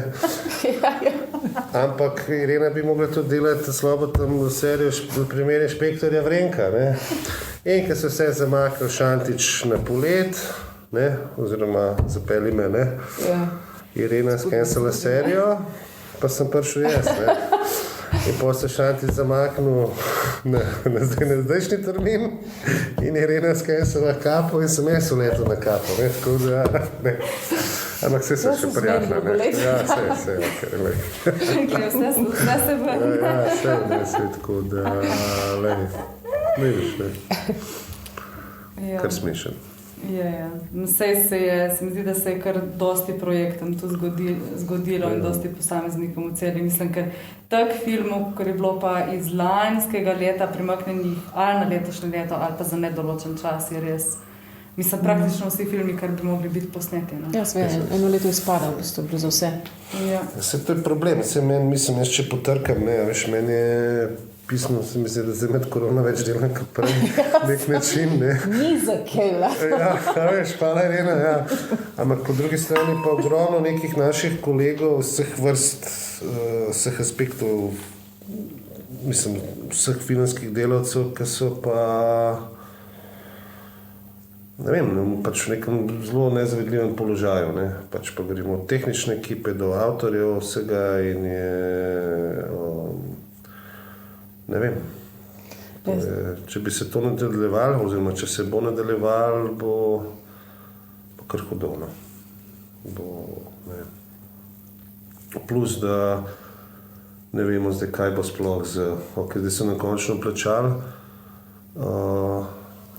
Ampak Irena bi mogla tudi delati slobodno serijo primer inšpektorja Vrenka. Ne. In ko se vse zamaknil Šantič na polet, ne, oziroma zapeli me, ne. Ja. Irena skenčala serijo, pa sem prišel jaz. Ne. In potem se Šantič zamaknil na zdajšnji termin in Irena skenčala Kapo in sem jaz uletel na Kapo. Ne, tako da, ne. Ampak vse se še prijatno. Ja, vse, okay, Vse se vrne. Ja, vse, tako da, lej, vidiš, ne. Ja. Kar smešen. Ja. Se mi zdi, da se je kar dosti projektom tu zgodilo in dosti posameznikom v celi. Mislim, ker tak filmov, kar je bilo pa iz lanskega leta premaknenih ali na letošnje leto ali pa za nedoločen čas, je res. Mislim, praktično vsi filmi, kar bi mogli biti posneti. No? Ja, eno leto izpada v bistvu, za vse. Ja. Vse to je problem. Mislim, jaz če potrkam, ne, veš, meni je pismo, se mi zdi, da zdaj med korona več delam kot prej, nek način, ne. Ni za kejla. Ja, veš, hvala Irena, ja. Ampak po drugi strani pa ogromno nekih naših kolegov vseh vrst, vseh aspektov, mislim, vseh filmskih delavcev, ki so pa, ne vem, pač v nekem zelo nezavidljivem položaju, ne. Pač pa govorimo od tehnične ekipe do avtorjev vsega in je, ne vem, če bi se to nadaljevalo, oziroma če se bo nadaljevalo, bo kar hodovno. Plus, da ne vemo zdaj, kaj bo sploh zdaj so nam končno plačali,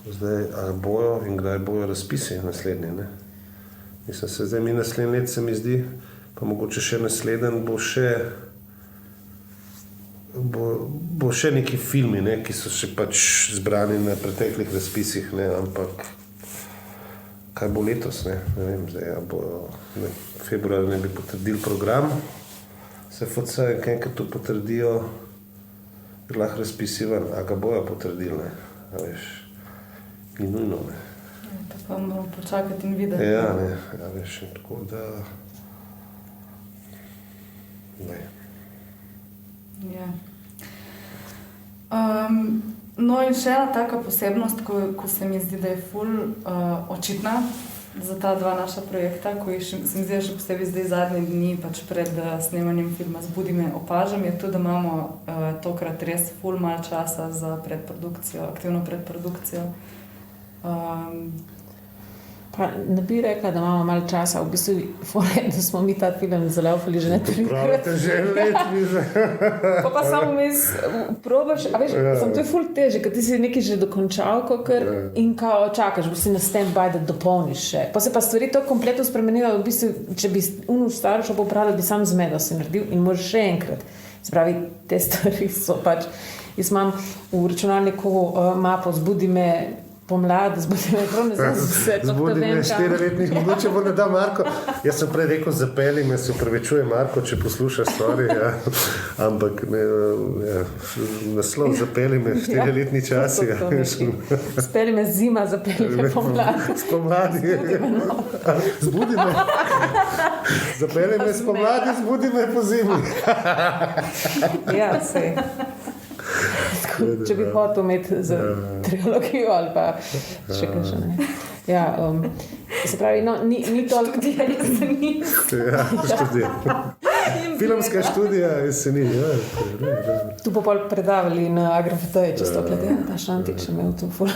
zdaj, ali bojo in kdaj bojo razpisi naslednje, ne. Mislim, se zdaj mi naslednje let se mi zdi, pa mogoče še naslednje bo še neki filmi, ne, ki so še pač zbrani na preteklih razpisih, ne, ampak kaj bo letos, ne vem, zdaj, februar ne bi potrdili program SFC in kaj to potrdijo, je lahko razpisi ven, a ga bojo potrdili, ne, a veš, ni nujno, ne. To pa moramo počakati in videti. Ja, ne, a veš, tako da, ne. Ja. No in še ena taka posebnost, ko se mi zdi, da je ful očitna za ta dva naša projekta, ko jih se mi zdi, še posebej zdaj zadnje dni, pač pred snemanjem filma Zbudi me opažam, je to, da imamo tokrat res ful malo časa za predprodukcijo, aktivno predprodukcijo. Pa ne bi rekla, da imamo malo časa, v bistvu da smo mi ta film zalaufali že ne trikrat. Pravite, že let mi že. Pa samo mis probaš, a veš, to je ful teže, ker ti si nekaj že dokončal in kao čakaš, bo si na stand-by, da dopolniš še. Pa se pa stvari to kompletno spremenila, v bistvu, če bi staro šlo popravljati, bi sam zmedo si naredil in moraš še enkrat. Se pravi, te stvari so pač, jaz imam v računalniku mapo Zbudi me pomlad, Zbudi me prav ne znam vse. Zbudi me 4-letnih, mogoče bo ne da Marko. Jaz sem prej rekel, zapeli me, se upravičuje Marko, če poslušaš stvari, ja. Ampak ne, ja, naslov zapeli me 4-letni časi. Ja. Speli me zima, zapeli me pomlad. Spomladi. Zbudi me. Zapeli me spomladi, zbudi me po zimi. Ja, sej. Če bi hotel imeti za trilogijo ali pa še kaj še ne. Ja, se pravi, no, ni toliko študija. Ja, študija. Filmska študija Jesenin, ja. Tu bo pol predavali na Agrafeteji, če sto glede, ta Šantič je imel tu ful.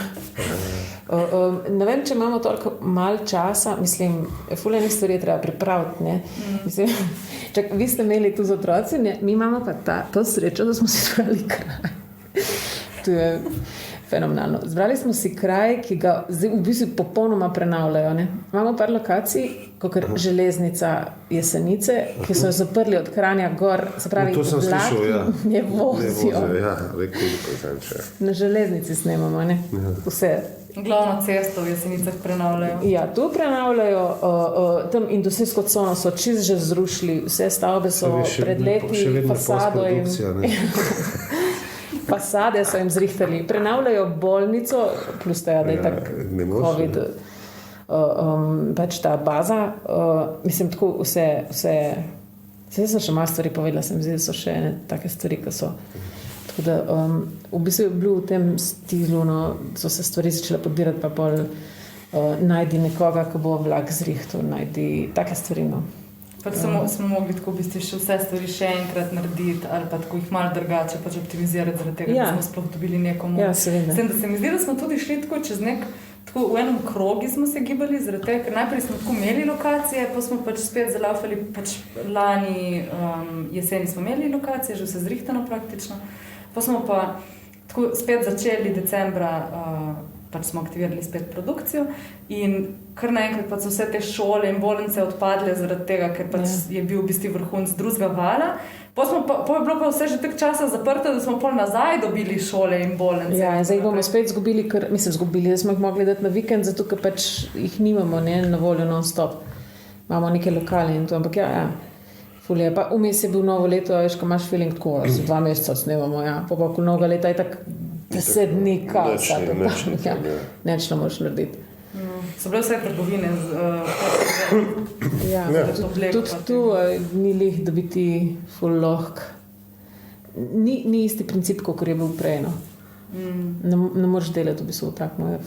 Ne vem, če imamo toliko malo časa, mislim, ful enih stvari je treba pripraviti, ne. Mislim, čak, vi ste imeli tu z otroci, ne? Mi imamo pa to srečo, da smo si zbrali kraj. Tu je fenomenalno. Zbrali smo si kraj, ki ga zdaj v bistvu popolnoma prenavljajo. Ne? Imamo par lokacij, kot je Železnica Jesenice, ki so jo zaprli od Kranja gor, se pravi, to sem slišal, ja. Ne vozijo. Ja, rekel bi. Na železnici snemamo, ne? Vse. Glavno cesto v Jesenicah prenavljajo. Ja, tu prenavljajo, tam industrijsko cono so čist že zrušili, vse stavbe so pred leti, fasade so jim zrihtali. Prenavljajo bolnico, plus tega, da je tak COVID, pač ta baza. Mislim, tako vse sem še malo stvari povedala, se mi zdi, da so še ene take stvari, ki so. Tako da, v bistvu je bilo v tem stilu, no, so se stvari začele podbirati, pa pol najdi nekoga, ki bo vlak zrihtal, najdi take stvari, no. Pač smo mogli tako v bistvu še vse stvari še enkrat narediti ali pa tako jih malo drugače pač optimizirati zaradi tega, da smo sploh dobili neko moč. Ja, seveda. S tem, da se mi zdi, da smo tudi šli tako čez tako v enem krogu smo se gibali, zaradi tega, ker najprej smo tako imeli lokacije, pa smo pač spet zalaufali, pač lani jeseni smo imeli lokacije, že vse zrihtano praktično, pa smo pa tako spet začeli decembra, pač smo aktivirali spet produkcijo in kar naenkrat pa so vse te šole in bolnice odpadle zaradi tega, ker pač je bil v bistvu vrhunc drugega vala. Pa je bilo pa vse že tek časa zaprto, da smo pol nazaj dobili šole in bolnice. Ja, in zdaj bomo spet zgubili, da smo jih mogli dati na vikend, zato ker pač jih nimamo, ne, na voljo non-stop. Imamo neke lokale in to, ampak ja. Fulje. Pa vmes je bil novo leto, veš, ko imaš feeling tako, da se 2 meseca snemamo, ja. Pa ko novega leta je tak 10 dni kaosa. Neč ne možeš narediti. So bile vse trgovine ja, tudi tu ni lih, da bi ti ful lahk. Ni isti princip, kot je bil prej, no. Ne moreš delati, v bistvu tako, je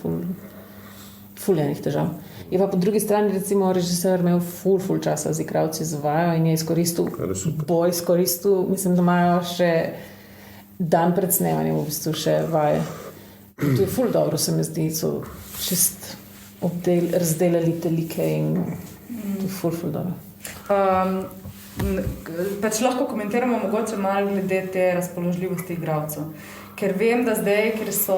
ful enih težav. Je pa po drugi strani, recimo, režiser imel ful časa z igralci zavajo in je izkoristil, mislim, da imajo še dan pred snemanjem v bistvu še vaje. To je ful dobro, se mi zdi, so čist razdelali te like in to je ful dobro. Pač lahko komentiramo mogoče malo glede te razpoložljivosti igralcev. Ker vem, da zdaj, ker so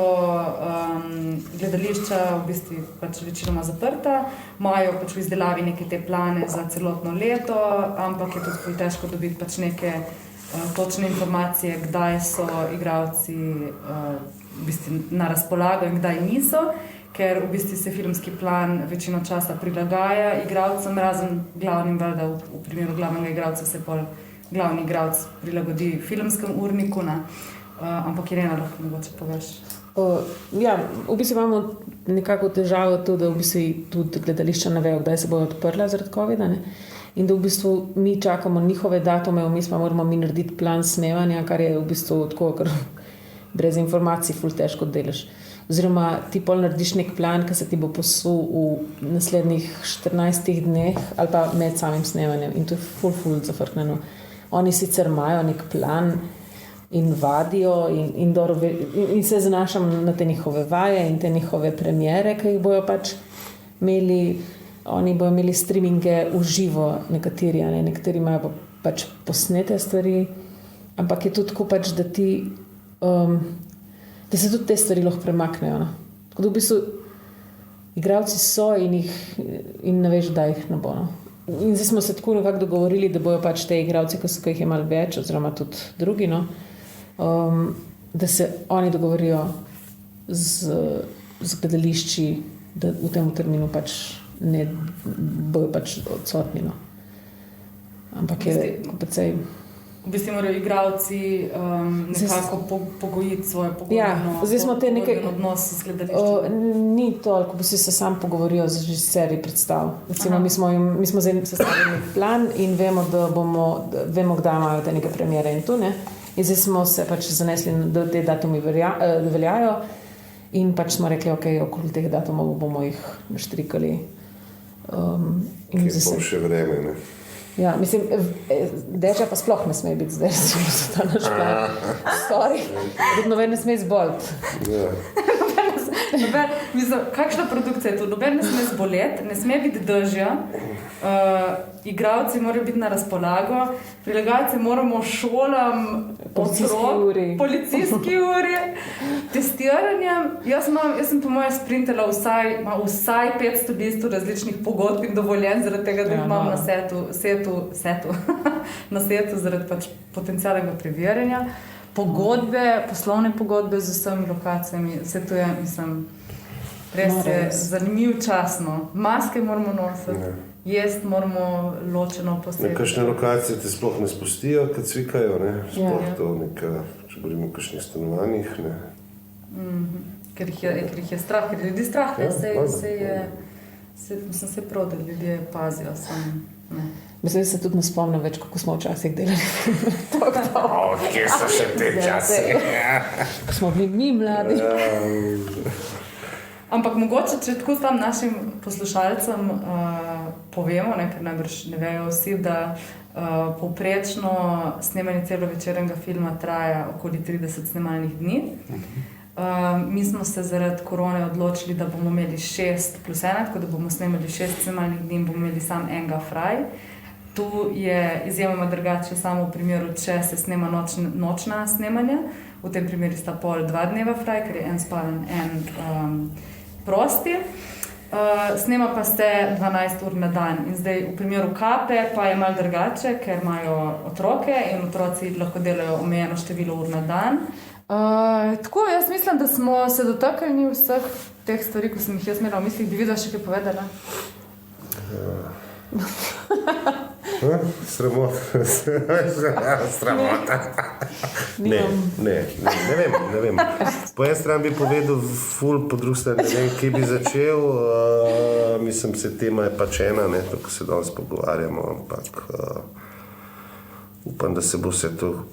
gledališča v bistvu pač večinoma zaprta, imajo pač v izdelavi neke te plane za celotno leto, ampak je tudi težko dobiti pač neke točne informacije, kdaj so igralci v bistvu na razpolago in kdaj niso, ker v bistvu se filmski plan večino časa prilagaja igralcem, razen glavnim, da v primeru glavnega igralca se pol glavni igralec prilagodi filmskem urniku, ne? Ampak Irena, lahko mogoče poveš. Ja, v bistvu imamo nekako težavo to, da v bistvu tudi gledališča ne vejo, kdaj se bojo odprla zaradi COVID-a, ne? In da v bistvu mi čakamo njihove datume, vmes pa moramo mi narediti plan snemanja, kar je v bistvu tako, ker brez informacij ful težko delaš. Oziroma ti pol narediš nek plan, ki se ti bo posul v naslednjih 14 dneh ali pa med samim snemanjem in to je ful zafrkneno. Oni sicer imajo nek plan in vadijo in se zanašam na te njihove vaje in te njihove premiere, ki jih bojo pač imeli. Oni bojo imeli streaminge v živo, nekateri imajo pač posnete stvari, ampak je tudi tako pač, da ti da se tudi te stvari lahko premaknejo. No? Tako da v bistvu igralci so in ne veš, da jih ne bo. No? In zdaj smo se tako nekako dogovorili, da bojo pač te igralci, ki jih je malo več, oziroma tudi drugi, no? Da se oni dogovorijo z gledališči, da v tem terminu pač ne bojo pač odsotni. No? Ampak je precej... V bistvu morajo igralci nekako pogojiti svoje pogodbeno odnos z gledališčem. Ni toliko, v bistvu se sam pogovorijo z režiserji predstav. Recimo, mi smo zdaj sestavili nek plan in vemo, kdaj imajo te neke premiere in tu, ne? In zdaj smo se pač zanesli, da te datumi veljajo in pač smo rekli, okoli teh datumov bomo jih naštrikali. Kje bo še vreme, ne? Ja, mislim, deča pa sploh ne sme biti zdaj, recimo, so ta naš plan. Sorry, noben ne sme izboliti. Kakšna produkcija je to? Noben ne sme zboleti, ne sme biti dežja, igralci morajo biti na razpolago, prilagajati moramo šolam, policijski uri, testiranjem. Jaz sem po mojem sprintala vsaj 500 listov različnih pogodb in dovoljen, zaradi tega, da jih imam na setu zaradi pač potencialnega preverjanja. Pogodbe, poslovne pogodbe z vsemi lokacijami, vse to je, res je zanimiv časno. Maske moramo nositi, jesti moramo ločeno posebej. Kakšne lokacije te sploh ne spustijo, kad cvikajo, ne? Sploh to neka, če govorimo o kakšnih stanovanjih, ne? Ker jih je strah, ker ljudi strah, se prav, da ljudje pazijo samo. Mislim, da se tudi ne spomnim več, kako smo včasih delali. Kje so še te čase? Ko smo bili mi mladi. Ampak mogoče, če tako tam našim poslušalcem povemo, ker najbrž ne vejo vsi, da povprečno snemanje celovečernega filma traja okoli 30 snemalnih dni. Mi smo se zaradi korone odločili, da bomo imeli 6+1, tako da bomo snemali 6 snemalnih dni in bomo imeli samo enega fraj. Tu je izjemoma drugače samo v primeru, če se snema nočna snemanja. V tem primeru sta pol 2 dneva fraj, ker je en spalen, en prosti. Snema pa se 12 ur na dan. In zdaj v primeru Kape pa je malo drugače, ker imajo otroke in otroci lahko delajo omejeno število ur na dan. Tako, jaz mislim, da smo se dotaknili vseh teh stvari, ko sem jih jaz imela v mislih. Bi videla še kaj povedala? Sramota. Ne vem. Po eni strani bi povedal ful, po drugi strani ne vem, kje bi začel. Mislim, se tema je pač ena, to, ko se danes pogovarjamo, ampak upam, da se bo vse to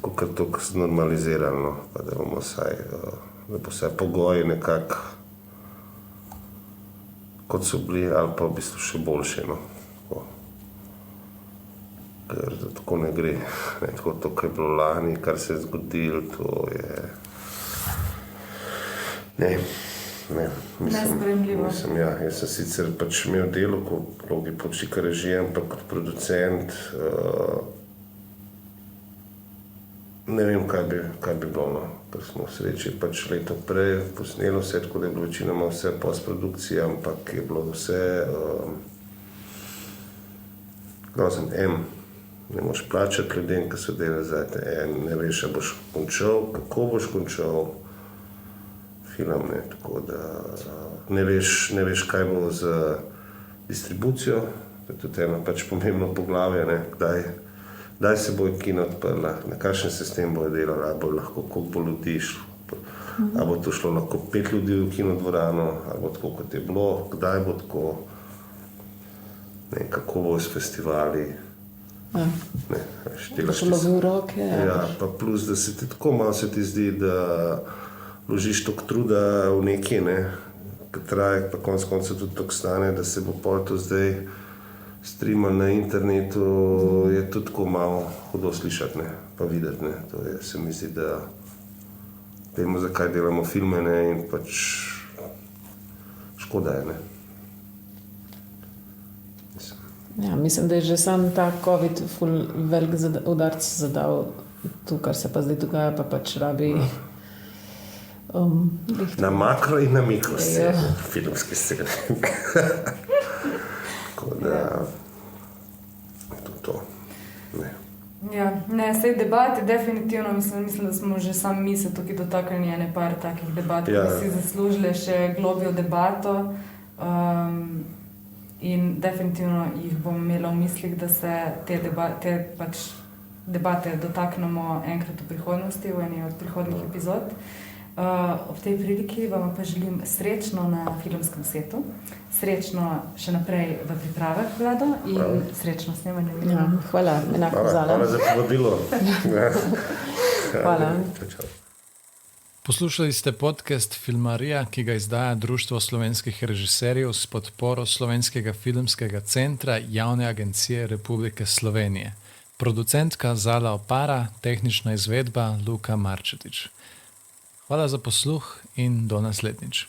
kakor toliko znormaliziralo, pa da bomo vsaj pogoji nekako kot so bili, ali pa v bistvu še boljše, ker tako ne gre. Tako to, kar je bilo lani, kar se je zgodilo, to je... Nesprejemljivo. Jaz sem sicer pač imel delo, kot vlogi počika režije, ampak kot producent ne vem, kaj bi bilo, ker smo v sreči pač leto prej posnelo vse, tako da je bilo večinoma vse postprodukcije, ampak je bilo vse grozen. Ne moš plačati ljudem, ki so delali za te, ne veš, a boš končal, kako boš končal film, tako da ne veš, kaj bo z distribucijo, to je tudi eno pač pomembno poglavje, kdaj se bo kino odprla, na kakšen sistem bo delal, ali bo lahko, koliko bo ljudi šlo, ali bo to šlo lahko 5 ljudi v kinodvorano, ali bo tako, kot je bilo, kdaj bo tako, kako bo s festivali. Šlo v roke. Pa plus, da se ti tako malo se ti zdi, da vložiš toliko truda v nekaj, ki traje, pa konec konca tudi toliko stane, da se bo pol to zdaj streamal na internetu, je tudi tako malo hudo slišati, pa videti. To je, se mi zdi, da vemo, zakaj delamo filme, in pač škoda je, Mislim, da je že sam ta COVID ful velik udarc zadal tu, kar se pa zdaj dogaja, pa pač rabi... Na makro in na mikro sceni, filmski sceni. Tako da to. Sej debati definitivno, mislim, da smo že sami mi se tukaj dotaknili ene par takih debat, ki si zaslužili še globljo debato. In definitivno jih bom imela v mislih, da se te debate dotaknemo enkrat v prihodnosti, v eni od prihodnjih epizod. Ob tej priliki vam pa želim srečno na filmskem setu, srečno še naprej v pripravah, Vlado, in srečno snemanje. Hvala, enako Zala. Hvala za povabilo. Hvala. Poslušali ste podcast Filmarija, ki ga izdaja Društvo slovenskih režiserjev s podporo Slovenskega filmskega centra Javne agencije Republike Slovenije. Producentka Zala Opara, tehnična izvedba Luka Marčetič. Hvala za posluh in do naslednjič.